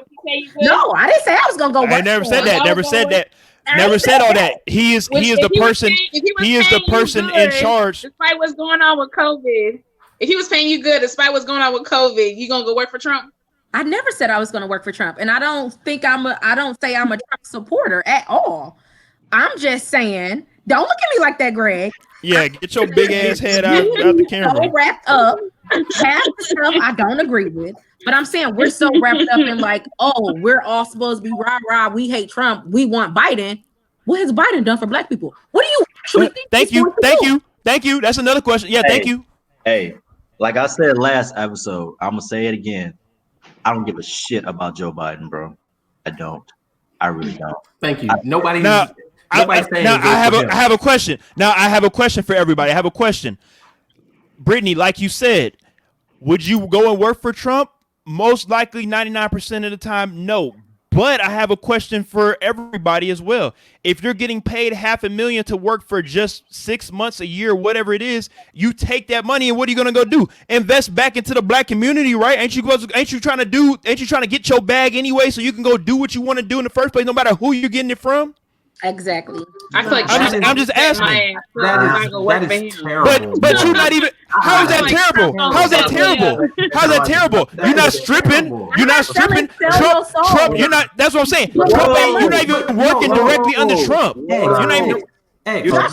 No, I didn't say I was gonna go. I never said that. Never said that. Never said all that. He is the person in charge. Despite what's going on with COVID, if he was paying you good, despite what's going on with COVID, you gonna go work for Trump? I never said I was going to work for Trump, and I don't say I'm a Trump supporter at all. I'm just saying, don't look at me like that, Greg. Yeah, get your big ass head out the camera. So wrapped up, half the stuff I don't agree with, but I'm saying we're so wrapped up in like, oh, we're all supposed to be rah rah. We hate Trump. We want Biden. What has Biden done for Black people? What do you actually think? Thank you. That's another question. Yeah, thank you. Hey, like I said last episode, I'm gonna say it again. I don't give a shit about Joe Biden, bro. I don't. I really don't. Thank you. Nobody. I have a question. Now I have a question for everybody. I have a question. Brittany, like you said, would you go and work for Trump? Most likely 99% of the time, no. But I have a question for everybody as well. If you're getting paid $500,000 to work for just 6 months, a year, whatever it is, you take that money and what are you gonna go do? Invest back into the Black community, right? Ain't you trying to get your bag anyway so you can go do what you want to do in the first place, no matter who you're getting it from? Exactly. I feel like I'm just asking. That is terrible. But you're not even. How is that terrible? How's that terrible? How's that terrible? You're not stripping. You're not stripping. Trump. You're not. That's what I'm saying. Trump ain't. You're not even working directly under Trump. You're not even. You're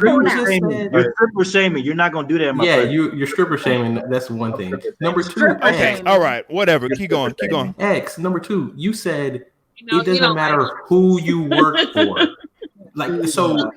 stripper shaming. You're not gonna do that, my friend. You're stripper shaming. That's one thing. Number two. Okay. All right. Whatever. Keep going. X. Number two. You said it doesn't matter who you work for. Like so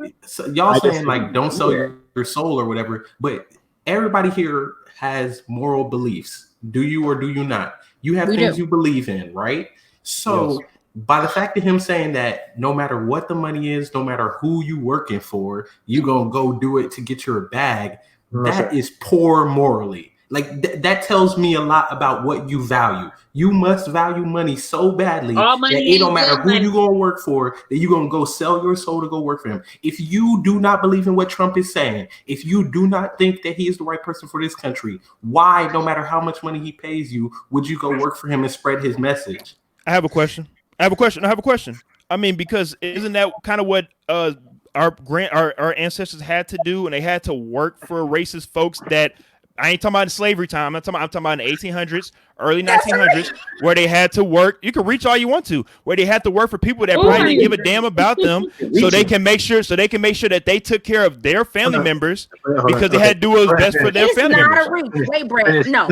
y'all saying like don't sell your soul or whatever, but everybody here has moral beliefs. Do you or do you not? You have things you believe in, right? So by the fact of him saying that no matter what the money is, no matter who you working for, you gonna go do it to get your bag, that is poor morally. Like that tells me a lot about what you value. You must value money so badly that it don't matter who you gonna work for, that you gonna go sell your soul to go work for him. If you do not believe in what Trump is saying, if you do not think that he is the right person for this country, why, no matter how much money he pays you, would you go work for him and spread his message? I have a question. I mean, because isn't that kind of what our ancestors had to do, and they had to work for racist folks that I ain't talking about slavery time. I'm talking about the 1800s, early 1900s, where they had to work. You can reach all you want to, where they had to work for people that probably didn't give a damn about them, so they can make sure that they took care of their family members because they had to do what was best for their family members. Wait, Brad, no.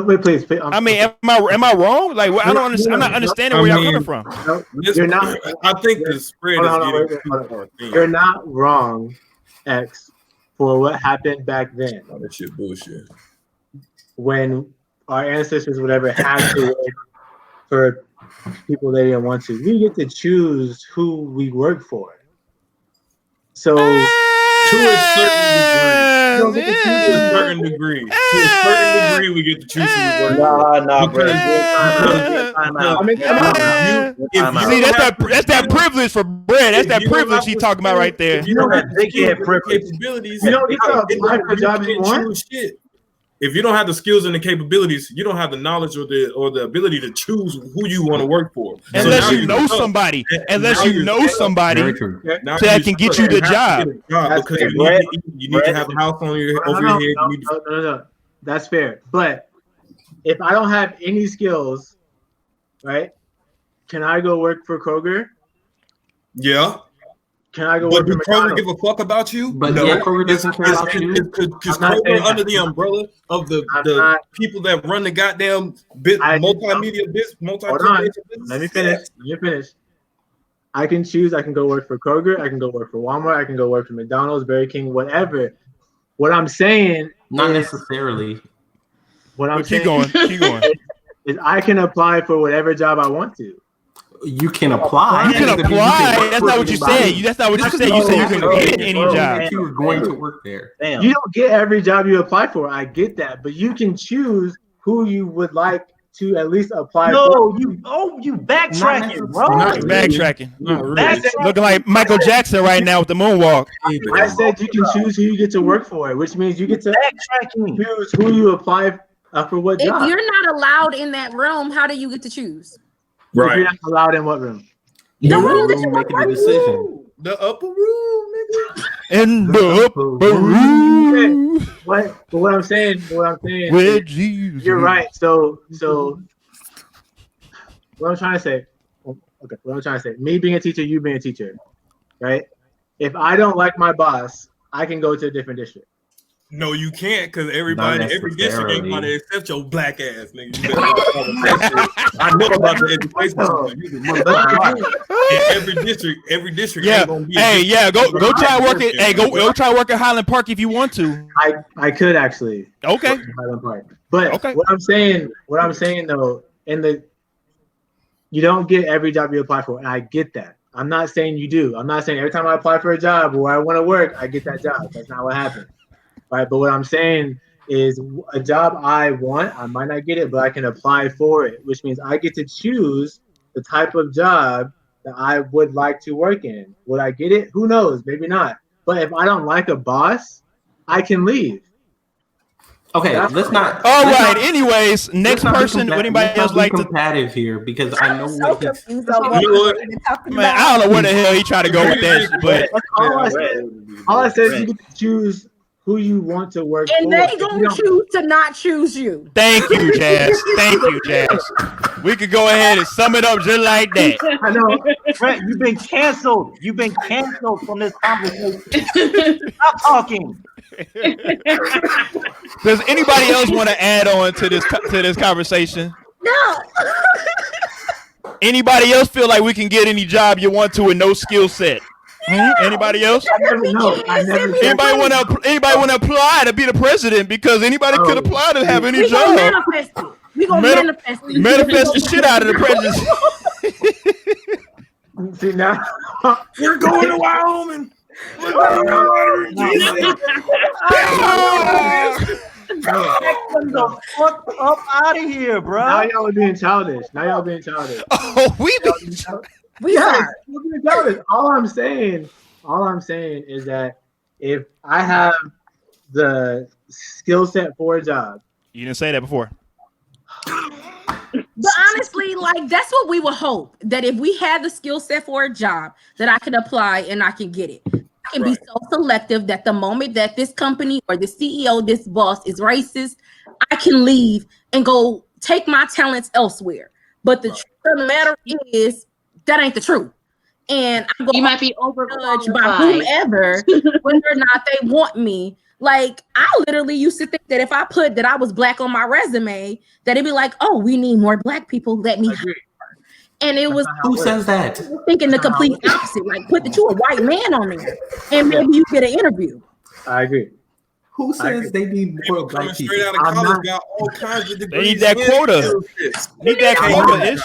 Wait, please. I mean, am I wrong? Like, I don't understand. I'm not understanding where y'all coming from. No, you're not. I think the spread is getting. You're not wrong, X, for what happened back then. Oh, that shit bullshit. When our ancestors, whatever, had to work for people they didn't want to. We get to choose who we work for. So, to a certain degree, we get to choose who we work for. Nah, bro. See, that's that privilege for Brad. That's that privilege he's talking about right there. You don't have the capabilities. You don't get to apply for jobs you want. If you don't have the skills and the capabilities, you don't have the knowledge or the ability to choose who you want to work for. Unless you know somebody. Unless you know somebody that can get you the job. Because you need to have a house over your head. No. That's fair. But if I don't have any skills, right? Can I go work for Kroger? Yeah. Can I go but work for McDonald's? Kroger give a fuck about you? But no, Kroger doesn't care about you. Because Kroger under the umbrella of the people that run the goddamn multimedia business. Hold on. Let me finish. I can choose. I can go work for Kroger. I can go work for Walmart. I can go work for McDonald's, Burger King, whatever. What I'm saying, not necessarily. What I'm saying, keep going. Is I can apply for whatever job I want to. You can apply. You can apply. That's not what you said. That's not what you said. You said you can get any job. You were going to work there. Damn. You don't get every job you apply for. I get that, but you can choose who you would like to at least apply for. You backtracking, bro. Backtracking. Looking like Michael Jackson right now with the moonwalk. I said you can choose who you get to work for, which means you get to choose who you apply for what job. If you're not allowed in that room, how do you get to choose? Right. If you're not allowed in what room? The room that you're making the decision. The upper room, nigga. In the upper room. What I'm saying, where Jesus. You're right. So what I'm trying to say, me being a teacher, you being a teacher, right? If I don't like my boss, I can go to a different district. No, you can't, because every district ain't gonna accept your black ass, nigga. I know about the education. Every district ain't gonna be. Hey, go try work at. Hey, go try work at Highland Park if you want to. I could actually. Okay. Highland Park, but what I'm saying though, you don't get every job you apply for, and I get that. I'm not saying you do. I'm not saying every time I apply for a job where I want to work, I get that job. That's not what happened. Right, but what I'm saying is a job I want, I might not get it, but I can apply for it, which means I get to choose the type of job that I would like to work in. Would I get it? Who knows? Maybe not. But if I don't like a boss, I can leave. Okay, let's not. All right. Anyways, next person. Would anybody else like to? Combative here because I know what he's. Man, I don't know where the hell he tried to go with that, but all I said is you get to choose who you want to work and for. And they gonna choose to not choose you. Thank you, Jazz. We could go ahead and sum it up just like that. I know. Brett, you've been canceled. From this conversation. Stop talking. Does anybody else want to add on to this conversation? No. Anybody else feel like we can get any job you want to with no skill set? Anybody else? Anybody want to apply to be the president? Because anybody could apply to have any job. We gonna manifest it. Manifest the shit out of the president. See now, we're going to Wyoming. The fuck up out of here, bro. Now y'all are being childish. Oh, we being childish. All I'm saying is that if I have the skill set for a job. You didn't say that before. But honestly, like that's what we would hope, that if we had the skill set for a job that I could apply and I can get it. I can be so selective that the moment that this company or the CEO, this boss is racist, I can leave and go take my talents elsewhere. But the truth of the matter is that ain't the truth. And I'm going you might be judged by whomever whether or not they want me. Like, I literally used to think that if I put that I was black on my resume, that it'd be like, oh, we need more black people. Let me hire. And it was who says that? Thinking the complete opposite. Like, put that you a white man on there, and maybe you get an interview. I agree. Who says they need more black people? Straight out of college got all kinds of degrees. They need that quota. Need that quota-ish.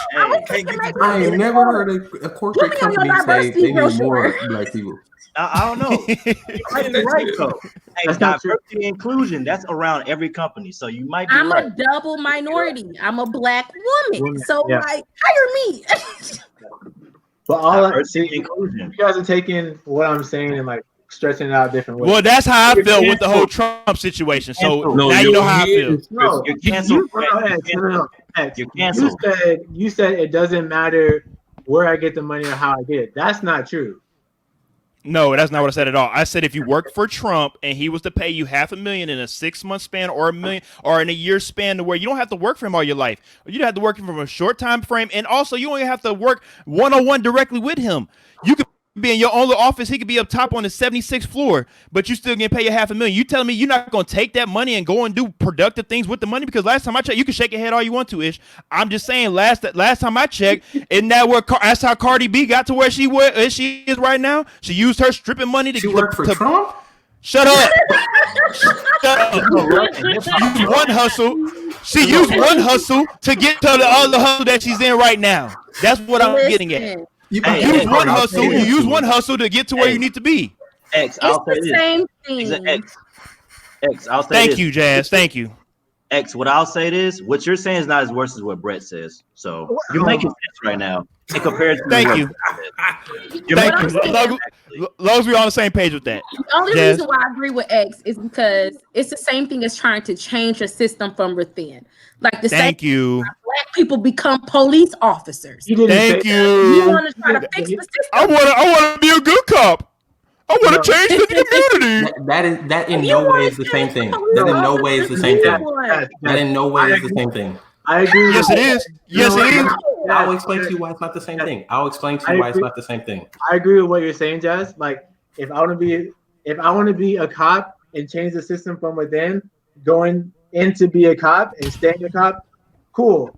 I ain't never heard a corporate company say they need more black people. I don't know. You're right though. Hey, diversity and inclusion, that's around every company. So you might be right. I'm a double minority. I'm a black woman. So like, hire me. But all inclusion. You guys are taking what I'm saying and like stretching it out different ways. Well, that's how I feel with the whole Trump situation. So now you know how I feel. No, you're canceled. You're canceled. You said it doesn't matter where I get the money or how I get it. That's not true. No, that's not what I said at all. I said if you worked for Trump and he was to pay you $500,000 in a 6-month span or $1 million or in a year span to where you don't have to work for him all your life. You don't have to work from a short time frame. And also you only have to work one-on-one directly with him. You could be in your own little office. He could be up top on the 76th floor, but you still getting paid $500,000. You telling me you're not going to take that money and go and do productive things with the money? Because last time I checked, you can shake your head all you want to, Ish. I'm just saying last time I checked, isn't that where that's how Cardi B got to where she is right now? She used her stripping money to work for Trump? Shut up. Shut up. Use one hustle. She used one hustle to get to the other hustle that she's in right now. That's what I'm getting at. You use one hustle to get to where you need to be. X, I'll say this. Same thing. X, I'll say Thank this. you, Jazz. Thank you. X, what I'll say is what you're saying is not as worse as what Brett says. So you're making sense right now in comparison. Thank you. Thank you. As long as we're on the same page with that. The only reason why I agree with X is because it's the same thing as trying to change a system from within. Like the same black people become police officers. Thank you. You want to try to fix the system. I want to be a good cop. I want to change the community. That in no way is the same thing. That in no way is the same thing. That in no way is the same thing. I agree. Yes, it is. Yes, it is. I'll explain to you why it's not the same thing. I'll explain to you why it's not the same thing. I agree with what you're saying, Jazz. Like, if I want to be a cop and change the system from within, going in to be a cop and staying a cop, cool.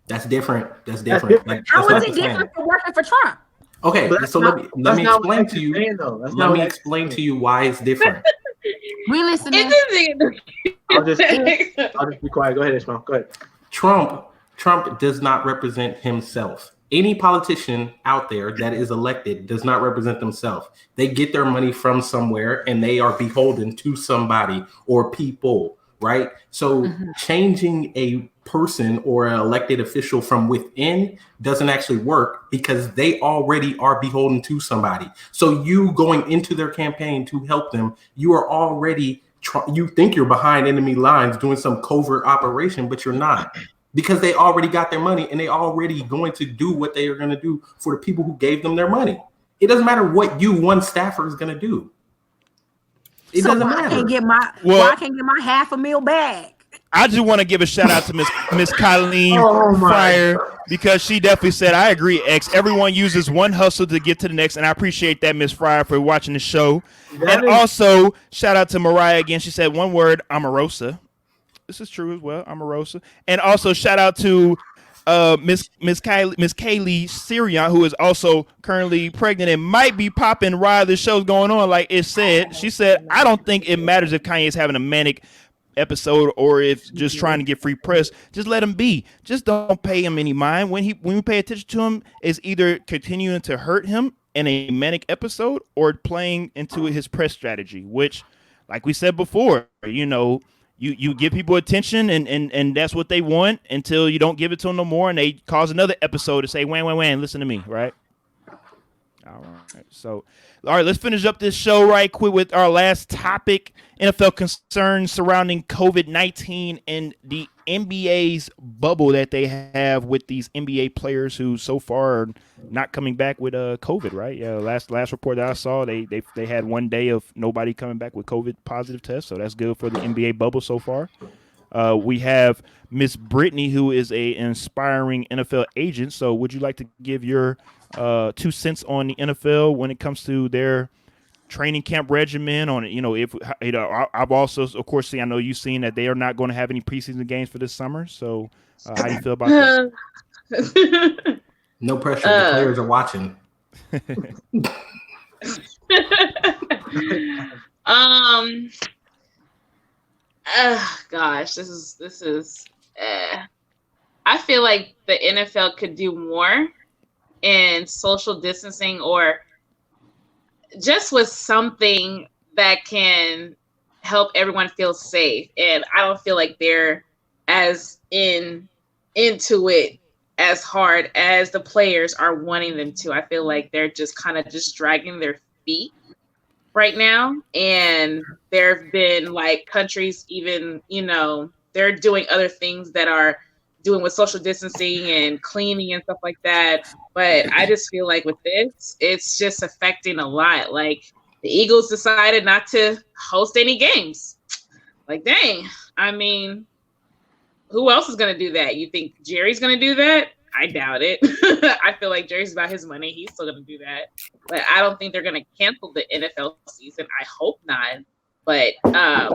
That's different. That's different. Like, how is it different from working for Trump? Okay, so let me explain to you. Let me explain to you why it's different. We listening. I'll just be quiet. Go ahead, Ishmael. Go ahead. Trump does not represent himself. Any politician out there that is elected does not represent themselves. They get their money from somewhere and they are beholden to somebody or people, right? So changing a person or an elected official from within doesn't actually work because they already are beholden to somebody. So you going into their campaign to help them, you are already you think you're behind enemy lines doing some covert operation, but you're not, because they already got their money and they already going to do what they are going to do for the people who gave them their money. It doesn't matter what one staffer is going to do. It doesn't matter. I can't get my $500,000 back. I just want to give a shout out to Miss Colleen Fryer, because she definitely said, I agree, X. Everyone uses one hustle to get to the next, and I appreciate that, Miss Fryer, for watching the show. Also, shout out to Mariah again. She said one word, Omarosa. This is true as well, Omarosa. And also shout out to Miss Kaylee Sirion, who is also currently pregnant and might be popping while the show's going on. Like it said, she said, I don't think it matters if Kanye's having a manic episode or if just trying to get free press. Just let him be. Just don't pay him any mind. When we pay attention to him, is either continuing to hurt him in a manic episode or playing into his press strategy, which, like we said before, you give people attention and that's what they want until you don't give it to them no more, and they cause another episode to say, wham, listen to me, right? All right. So, all right, let's finish up this show right quick with our last topic: NFL concerns surrounding COVID-19 and the NBA's bubble that they have with these NBA players who so far are not coming back with COVID. Right? Yeah. Last report that I saw, they had 1 day of nobody coming back with COVID positive tests. So that's good for the NBA bubble so far. We have Miss Brittany, who is an inspiring NFL agent. So would you like to give your 2 cents on the NFL when it comes to their training camp regimen on it? If I've also, of course, I know you've seen that they are not going to have any preseason games for this summer. So how do you feel about that? No pressure. The players are watching. Gosh, this is. I feel like the NFL could do more in social distancing or just with something that can help everyone feel safe. And I don't feel like they're as into it as hard as the players are wanting them to. I feel like they're just kind of just dragging their feet right now. And there have been like countries even, they're doing other things that are doing with social distancing and cleaning and stuff like that. But I just feel like with this, it's just affecting a lot. Like the Eagles decided not to host any games. Like, dang, I mean, who else is going to do that? You think Jerry's going to do that? I doubt it. I feel like Jerry's about his money. He's still going to do that. But I don't think they're going to cancel the NFL season. I hope not. But I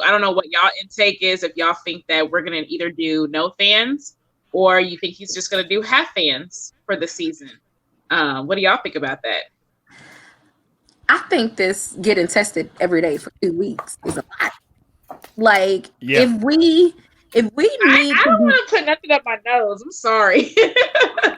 don't know what y'all intake is, if y'all think that we're going to either do no fans or you think he's just going to do half fans for the season. What do y'all think about that? I think this getting tested every day for 2 weeks is a lot. Like, if we need I don't want to put nothing up my nose. I'm sorry.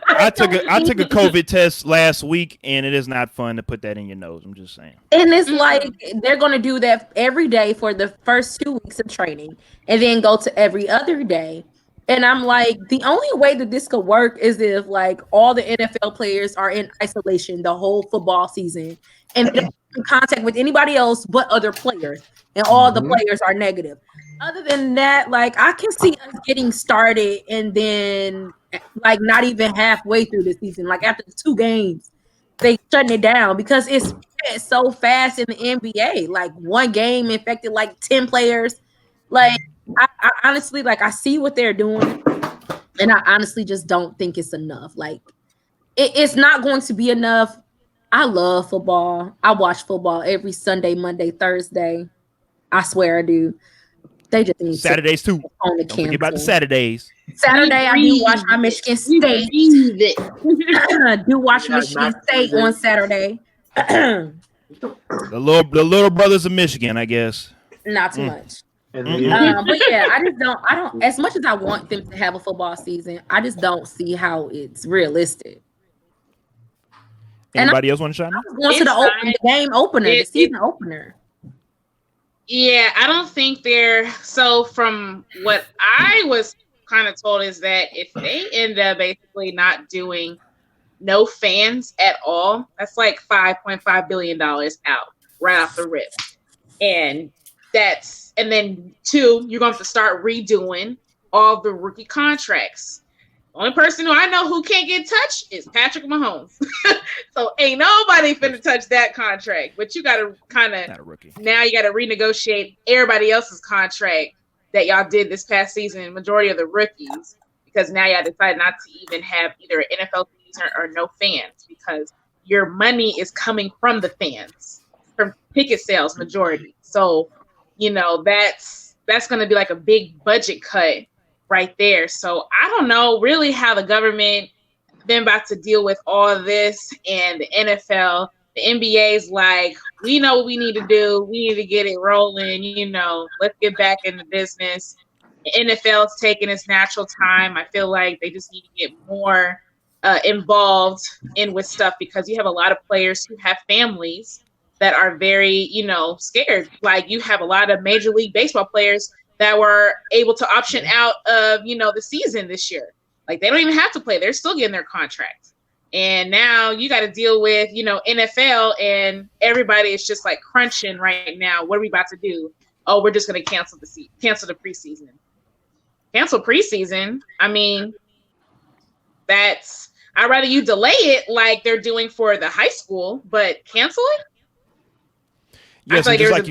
I took a COVID test last week, and it is not fun to put that in your nose. I'm just saying. And it's like they're going to do that every day for the first 2 weeks of training, and then go to every other day. And I'm like, the only way that this could work is if like all the NFL players are in isolation the whole football season, and they don't come in contact with anybody else but other players, and all the players are negative. Other than that, like I can see us getting started and then like not even halfway through the season, like after 2 games, they shutting it down because it's so fast in the NBA. Like 1 game infected like 10 players. Like I honestly, like I see what they're doing, and I honestly just don't think it's enough. Like it's not going to be enough. I love football. I watch football every Sunday, Monday, Thursday. I swear I do. They just need Saturdays too. Don't forget about the Saturdays. Saturday, I do watch my Michigan State. Do watch Michigan State on Saturday. The little brothers of Michigan, I guess. Not too much. But yeah, I don't. As much as I want them to have a football season, I just don't see how it's realistic. Anybody else want to chime in? Going to the game opener, the season opener. Yeah, I don't think they're so. From what I was kind of told is that if they end up basically not doing no fans at all, that's like $5.5 billion out right off the rip, and then 2, you're going to have to start redoing all the rookie contracts. The only person who I know who can't get touched is Patrick Mahomes. So ain't nobody finna touch that contract. But you got to kind of now you got to renegotiate everybody else's contract that y'all did this past season, majority of the rookies, because now y'all decide not to even have either an NFL season or no fans because your money is coming from the fans, from ticket sales majority. So, that's going to be like a big budget cut right there. So I don't know really how the government been about to deal with all of this, and the NFL, the NBA's like, we know what we need to do. We need to get it rolling. Let's get back into business. The NFL's taking its natural time. I feel like they just need to get more involved with stuff because you have a lot of players who have families that are very, scared. Like you have a lot of Major League Baseball players that were able to option out of, the season this year. Like they don't even have to play. They're still getting their contracts. And now you got to deal with, NFL, and everybody is just like crunching right now. What are we about to do? Oh, we're just going to cancel the preseason. Cancel preseason. I mean, I'd rather you delay it like they're doing for the high school, but cancel it. Yes, I feel like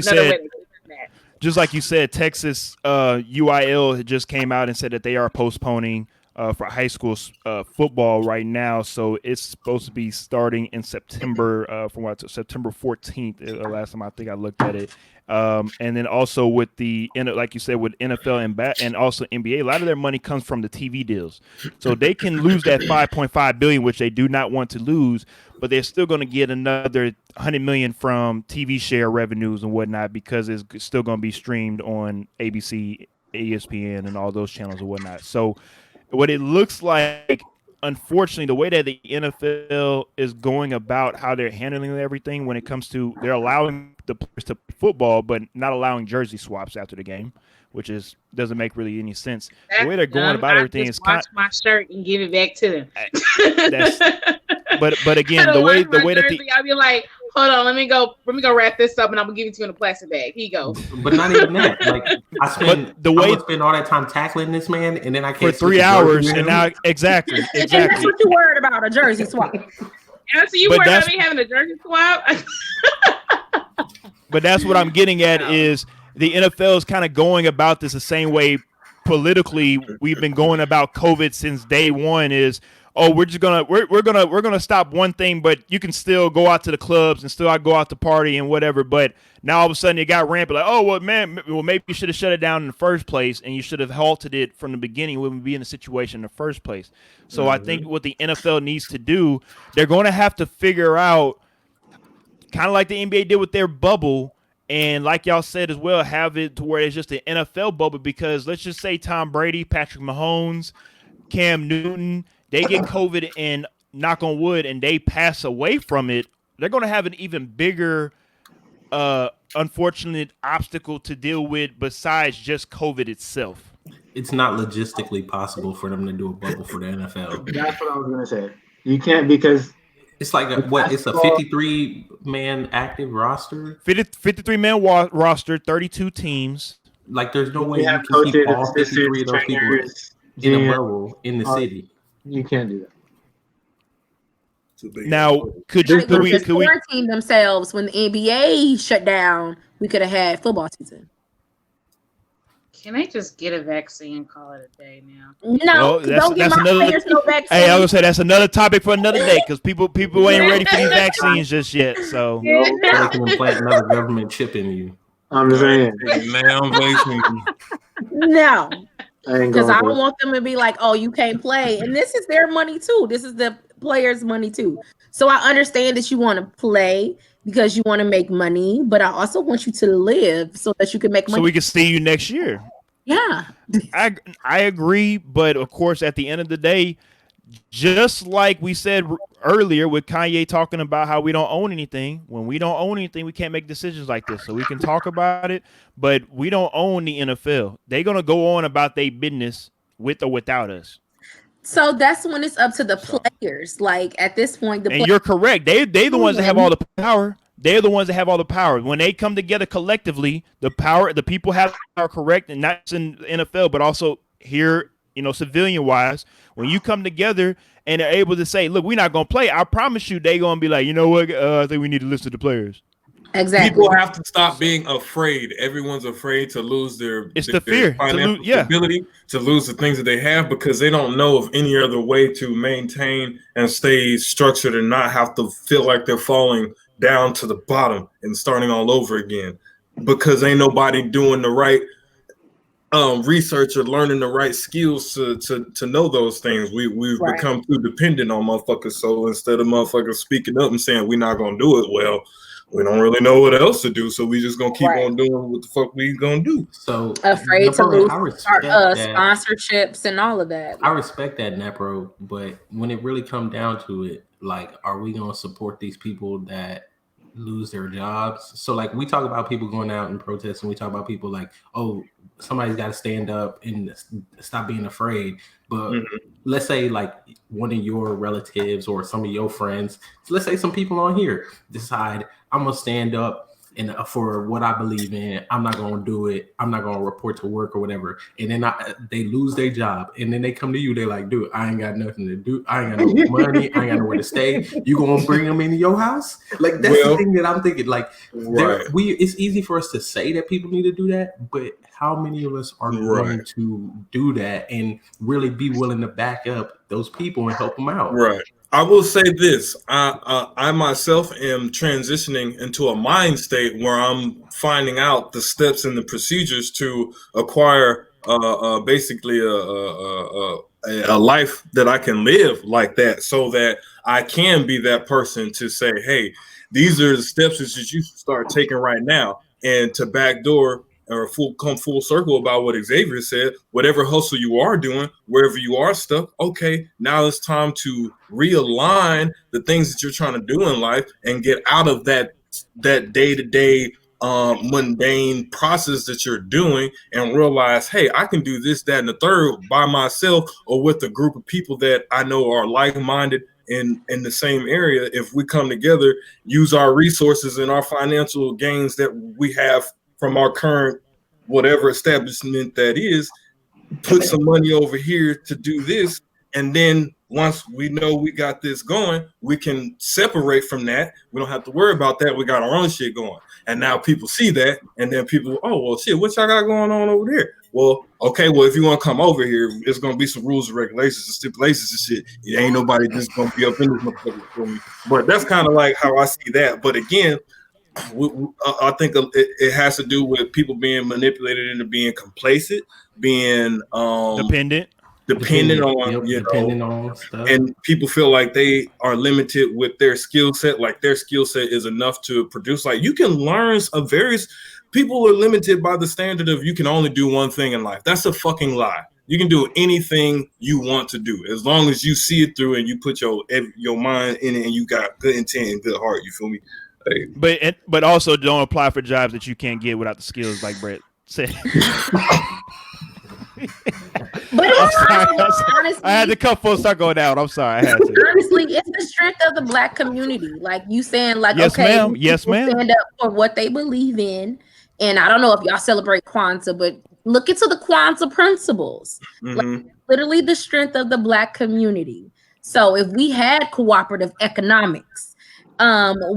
just like you said, Texas UIL just came out and said that they are postponing for high school football right now. So it's supposed to be starting in September, September 14th. Last time I think I looked at it. And then also with like you said, with NFL and also NBA, a lot of their money comes from the TV deals. So they can lose that $5.5 billion, which they do not want to lose, but they're still going to get another $100 million from TV share revenues and whatnot, because it's still going to be streamed on ABC, ESPN, and all those channels and whatnot. So what it looks like, unfortunately, the way that the NFL is going about how they're handling everything when it comes to, they're allowing the players to play football, but not allowing jersey swaps after the game, which doesn't make really any sense. The way they're going about everything is wash my shirt and give it back to them. But again, the way that I'll be like, hold on, let me go wrap this up, and I'm gonna give it to you in a plastic bag. Here you go. But not even that. Like I spend all that time tackling this man, and then I can't for 3 hours, and now exactly. And that's what you worried about, a jersey swap. And so you worried about me having a jersey swap? But that's what I'm getting at is the NFL is kind of going about this the same way politically we've been going about COVID since day one. Is we're gonna stop one thing, but you can still go out to the clubs and still go out to party and whatever. But now all of a sudden it got rampant. Like, maybe you should have shut it down in the first place, and you should have halted it from the beginning when we be in the situation in the first place. So I think what the NFL needs to do, they're going to have to figure out, kind of like the NBA did with their bubble, and like y'all said as well, have it to where it's just an NFL bubble. Because let's just say Tom Brady, Patrick Mahomes, Cam Newton, they get COVID and knock on wood, and they pass away from it, they're going to have an even bigger, unfortunate obstacle to deal with besides just COVID itself. It's not logistically possible for them to do a bubble for the NFL. That's what I was going to say. You can't, because it's like it's a 53-man active roster? 53-man roster, 32 teams. Like, there's no way you can keep all 53 of those people in a bubble in the city. You can't do that. Now, could we quarantine themselves when the NBA shut down? We could have had football season. Can I just get a vaccine and call it a day now? No, don't give my players no vaccine. Hey, I was gonna say that's another topic for another day, because people ain't ready for these vaccines just yet. So they can implant another government chip in you. I'm saying. No. Because I don't want them to be like, oh, you can't play. And this is their money too. This is the players' money too. So I understand that you want to play because you want to make money, but I also want you to live so that you can make money. So we can see you next year. Yeah. I agree. But of course, at the end of the day, just like we said earlier with Kanye talking about how we don't own anything, when we don't own anything, we can't make decisions like this. So we can talk about it, but we don't own the NFL. They're going to go on about their business with or without us. So that's when it's up to the players. Like at this point, you're correct. They the ones that have all the power. They're the ones that have all the power. When they come together collectively, the people have power, correct, and not just in the NFL, but also here, civilian wise. When you come together and they're able to say, look, we're not going to play, I promise you they're going to be like, you know what, I think we need to listen to the players. Exactly. People have to stop being afraid. Everyone's afraid to lose their financial ability, to lose the things that they have, because they don't know of any other way to maintain and stay structured and not have to feel like they're falling down to the bottom and starting all over again, because ain't nobody doing the right research or learning the right skills to know those things. We've become too dependent on motherfuckers. So instead of motherfuckers speaking up and saying we're not gonna do it, well, we don't really know what else to do, so we just gonna keep on doing what the fuck we gonna do. So afraid to lose sponsorships and all of that. I respect that, Nepro, but when it really come down to it, like, are we gonna support these people that lose their jobs. So like we talk about people going out and protesting, we talk about people like, oh, somebody's got to stand up and stop being afraid. But let's say like one of your relatives or some of your friends, let's say some people on here decide I'm gonna stand up and for what I believe in, I'm not gonna do it. I'm not gonna report to work or whatever. And then they lose their job, and then they come to you. They're like, "Dude, I ain't got nothing to do. I ain't got no money. I ain't got nowhere to stay. You gonna bring them into your house?" Like that's the thing that I'm thinking. Like, it's easy for us to say that people need to do that, but how many of us are going to do that and really be willing to back up those people and help them out? Right. I will say this: I myself am transitioning into a mind state where I'm finding out the steps and the procedures to acquire basically a life that I can live like that, so that I can be that person to say, "Hey, these are the steps that you should start taking right now," and to backdoor or come full circle about what Xavier said. Whatever hustle you are doing, wherever you are stuck, okay, now it's time to realign the things that you're trying to do in life and get out of that day-to-day mundane process that you're doing and realize, hey, I can do this, that, and the third by myself or with a group of people that I know are like-minded in the same area. If we come together, use our resources and our financial gains that we have from our current whatever establishment that is, put some money over here to do this, and then once we know we got this going, we can separate from that. We don't have to worry about that. We got our own shit going. And now people see that, and then people, oh, well, shit, what y'all got going on over there? Well, okay, well, if you want to come over here, it's going to be some rules and regulations and stipulations and shit. It ain't nobody just going to be up in this motherfucker for me. But that's kind of like how I see that. But again, I think it has to do with people being manipulated into being complacent, being dependent on stuff, and people feel like they are limited with their skill set. Like their skill set is enough to produce. Like you can learn people are limited by the standard of you can only do one thing in life. That's a fucking lie. You can do anything you want to do as long as you see it through and you put your mind in it and you got good intent and good heart. You feel me? But also don't apply for jobs that you can't get without the skills, like Brett said. But honestly, I had to come full circle down. I'm sorry, I had to. Honestly, it's the strength of the Black community. Like you saying, like, yes, okay, ma'am. Yes, ma'am. Stand up for what they believe in. And I don't know if y'all celebrate Kwanzaa, but look into the Kwanzaa principles. Like literally the strength of the Black community. So if we had cooperative economics,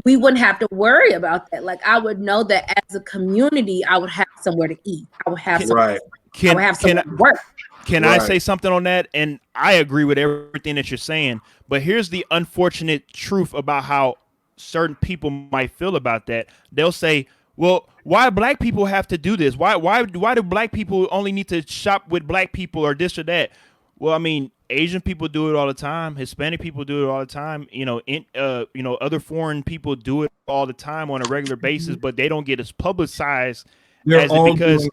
we wouldn't have to worry about that. Like I would know that as a community, I would have somewhere to eat. I would have somewhere to work. Can I say something on that? And I agree with everything that you're saying, but here's the unfortunate truth about how certain people might feel about that. They'll say, well, why Black people have to do this? Why do Black people only need to shop with Black people or this or that? Well, I mean, Asian people do it all the time. Hispanic people do it all the time. Other foreign people do it all the time on a regular basis, but they don't get as publicized because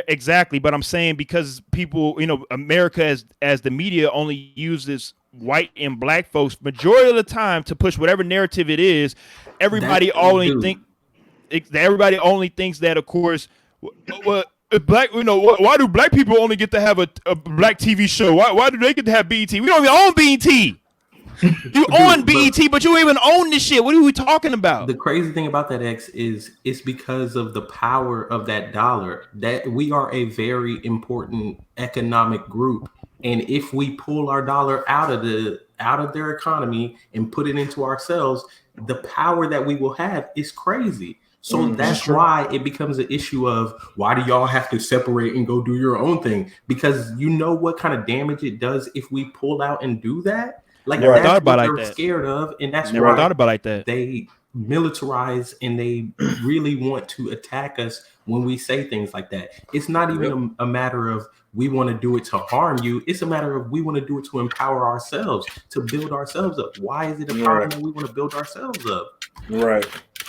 exactly. But I'm saying because people, America as the media only uses white and Black folks majority of the time to push whatever narrative it is. Everybody only thinks that, of course. Well, Black, why do Black people only get to have a Black TV show? Why do they get to have BET? We don't even own BET. You own BET, but you don't even own this shit. What are we talking about? The crazy thing about that, X, is it's because of the power of that dollar that we are a very important economic group. And if we pull our dollar out of their economy and put it into ourselves, the power that we will have is crazy. So that's why it becomes an issue of why do y'all have to separate and go do your own thing? Because you know what kind of damage it does if we pull out and do that? Like that's what they're scared of, and that's why thought about like that. They militarize and they really want to attack us when we say things like that. It's not even a matter of we want to do it to harm you. It's a matter of we want to do it to empower ourselves, to build ourselves up. Why is it a problem that we want to build ourselves up? Right.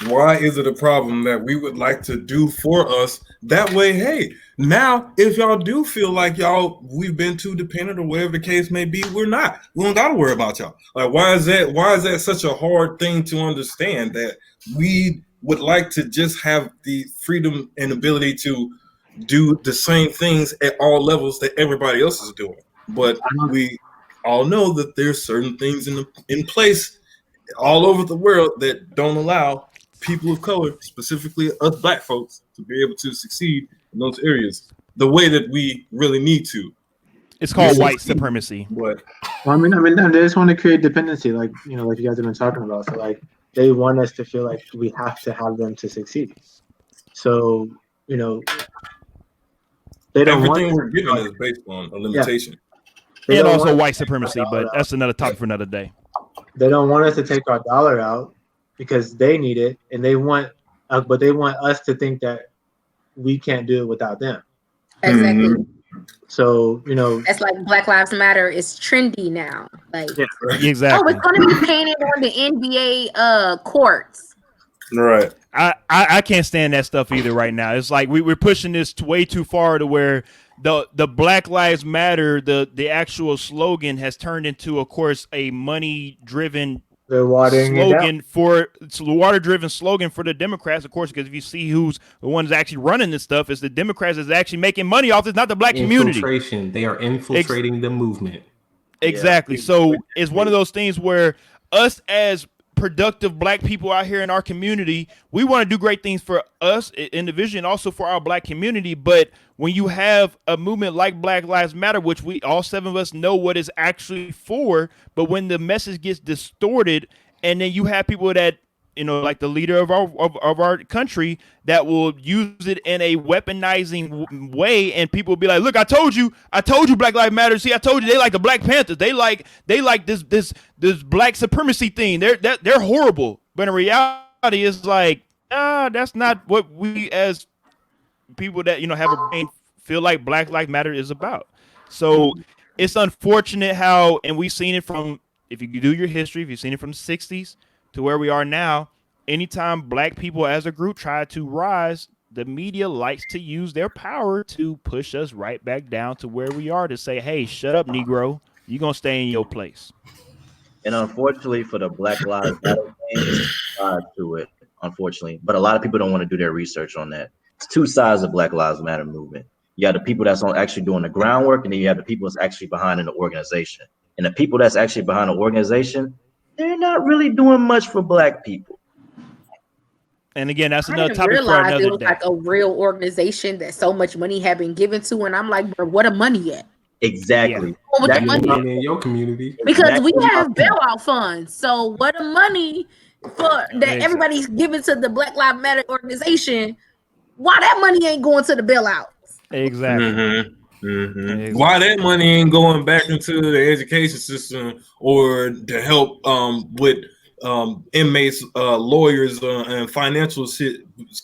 Why is it a problem that we would like to do for us? That way, hey, now if y'all do feel like we've been too dependent or whatever the case may be, we're not. We don't gotta worry about y'all. Like, why is that such a hard thing to understand, that we would like to just have the freedom and ability to do the same things at all levels that everybody else is doing? But we all know that there's certain things in place all over the world that don't allow people of color, specifically us black folks, to be able to succeed in those areas the way that we really need to. It's called white supremacy. But I mean, they just want to create dependency, like you guys have been talking about. So like, they want us to feel like we have to have them to succeed. So they don't everything we're given is based on a limitation. Yeah. And also white supremacy, but that's another topic for another day. They don't want us to take our dollar out because they need it, and but they want us to think that we can't do it without them. Exactly. Mm-hmm. So that's like Black Lives Matter is trendy now. Like, exactly. Oh, it's going to be painted on the NBA courts. Right. I can't stand that stuff either right now. It's like we're pushing this way too far to where the Black Lives Matter, the actual slogan has turned into, of course, a money-driven slogan for the Democrats, of course, because if you see who's the ones actually running this stuff, it's the Democrats that's actually making money off this, not the black community. They are infiltrating the movement. Exactly. So it's one of those things where us as productive black people out here in our community, we want to do great things for us individually and also for our black community. But when you have a movement like Black Lives Matter, which we all 7 of us know what it's actually for, but when the message gets distorted, and then you have people that like the leader of our country that will use it in a weaponizing way, and people will be like, "Look, I told you, Black Lives Matter. See, I told you, they like the Black Panthers. They like this black supremacy thing. They're horrible." But in reality, it's like, that's not what we as people that have a brain feel like Black Lives Matter is about. So it's unfortunate how, and we've seen it from, if you do your history, if you've seen it from the 60s to where we are now, anytime black people as a group try to rise, the media likes to use their power to push us right back down to where we are, to say, "Hey, shut up, Negro. You're going to stay in your place." And unfortunately for the Black Lives Matter thing, there's two sides to it, unfortunately. But a lot of people don't want to do their research on that. It's two sides of Black Lives Matter movement. You have the people that's actually doing the groundwork, and then you have the people that's actually behind in the organization. And the people that's actually behind the organization, they're not really doing much for black people. And again, that's another topic for another it was day. like a real organization that so much money had been given to, and I'm like, bro, what a money at? Exactly. Yeah. What the money in your community? Because we have bailout funds. So what the money for that everybody's giving to the Black Lives Matter organization? Why that money ain't going to the bailouts? Exactly. Mm-hmm. Mm-hmm. Why that money ain't going back into the education system or to help with inmates, lawyers, and financial shit,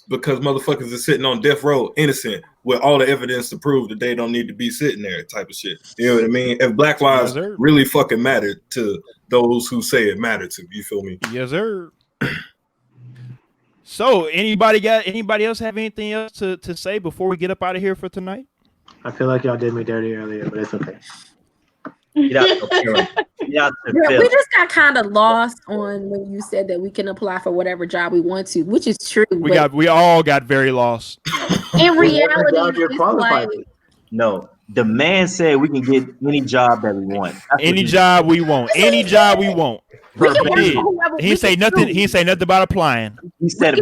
because motherfuckers are sitting on death row innocent with all the evidence to prove that they don't need to be sitting there, type of shit. You know what I mean? If Black Lives really fucking mattered to those who say it mattered to, you feel me? Yes, sir. So anybody else have anything else to say before we get up out of here for tonight? I feel like y'all did me dirty earlier, but it's okay. We just got kind of lost on when you said that we can apply for whatever job we want to, which is true. We all got very lost. In reality, it's like, no, the man said we can get any job that we want. Any job we want. Any job we want. He say nothing. He say nothing about applying. He said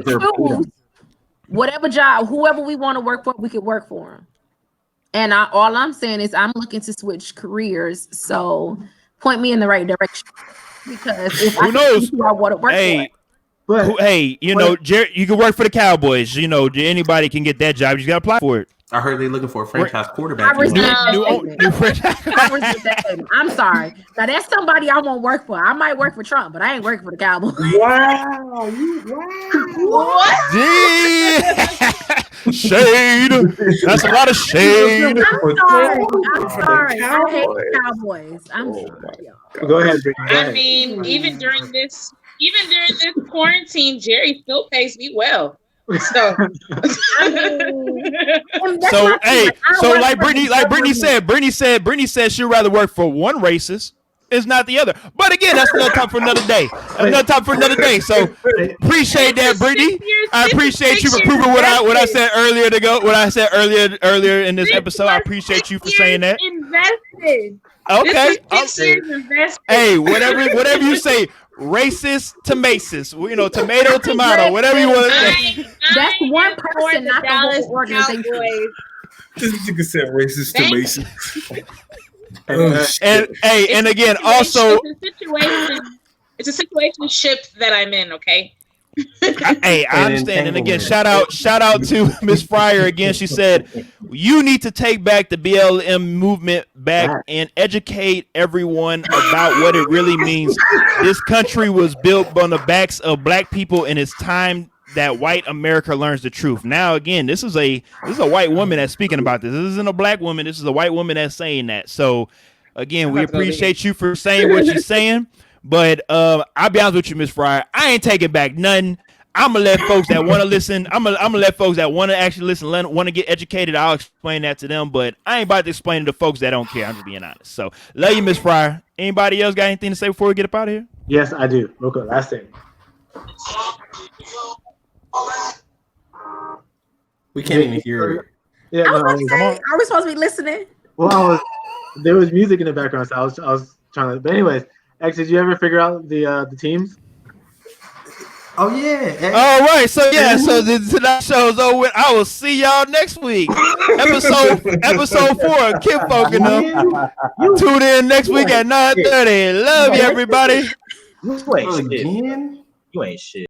whatever job, whoever we want to work for, we can work for him. And all I'm saying is I'm looking to switch careers. So point me in the right direction, because if who knows, I want to work for it. Hey, Jared, you can work for the Cowboys. Anybody can get that job. You just got to apply for it. I heard they're looking for a franchise quarterback. I'm sorry. Now that's somebody I won't work for. I might work for Trump, but I ain't working for the Cowboys. Wow. What? Shade. That's a lot of shade. I'm sorry. I hate the Cowboys. I'm sorry, y'all. Go ahead. I mean, even during this even during this quarantine, Jerry still pays me well. So, so hey, so like Brittany said she'd rather work for one racist. It's not the other. But again, that's another time for another day. Another time for another day. So appreciate that, Brittany. I appreciate you for proving what I said earlier to go. What I said earlier in this episode. I appreciate you for saying that. Invested. Okay. Invested. Hey, whatever you say. Racist to macist, tomato, whatever you want to say. That's one person, not the whole organization. This nigga said racist to macist. And again, also, it's a situationship that I'm in. Okay. Hey, I understand. And again, shout out to Miss Fryer again. She said, you need to take back the BLM movement back and educate everyone about what it really means. This country was built on the backs of black people, and it's time that white America learns the truth. Now, again, this is a white woman that's speaking about this. This isn't a black woman. This is a white woman that's saying that. So, again, we appreciate you for saying what you're saying. But I'll be honest with you, Miss Fryer, I ain't taking back nothing. I'm gonna let folks that want to listen. I'm gonna let folks that want to actually listen, want to get educated. I'll explain that to them. But I ain't about to explain to the folks that don't care. I'm just being honest. So love you, Miss Fryer. Anybody else got anything to say before we get up out of here? Yes, I do. Okay, last thing. We can't even hear it. Yeah, come on. Are we supposed to be listening? Well, there was music in the background, so I was trying to. But anyways, X, did you ever figure out the teams? Oh yeah. All right. So tonight show's over. I will see y'all next week. Episode 4 of Kinfolk and Nem. Tune in next week at 9:30. Love you, everybody. You ain't shit. You ain't shit.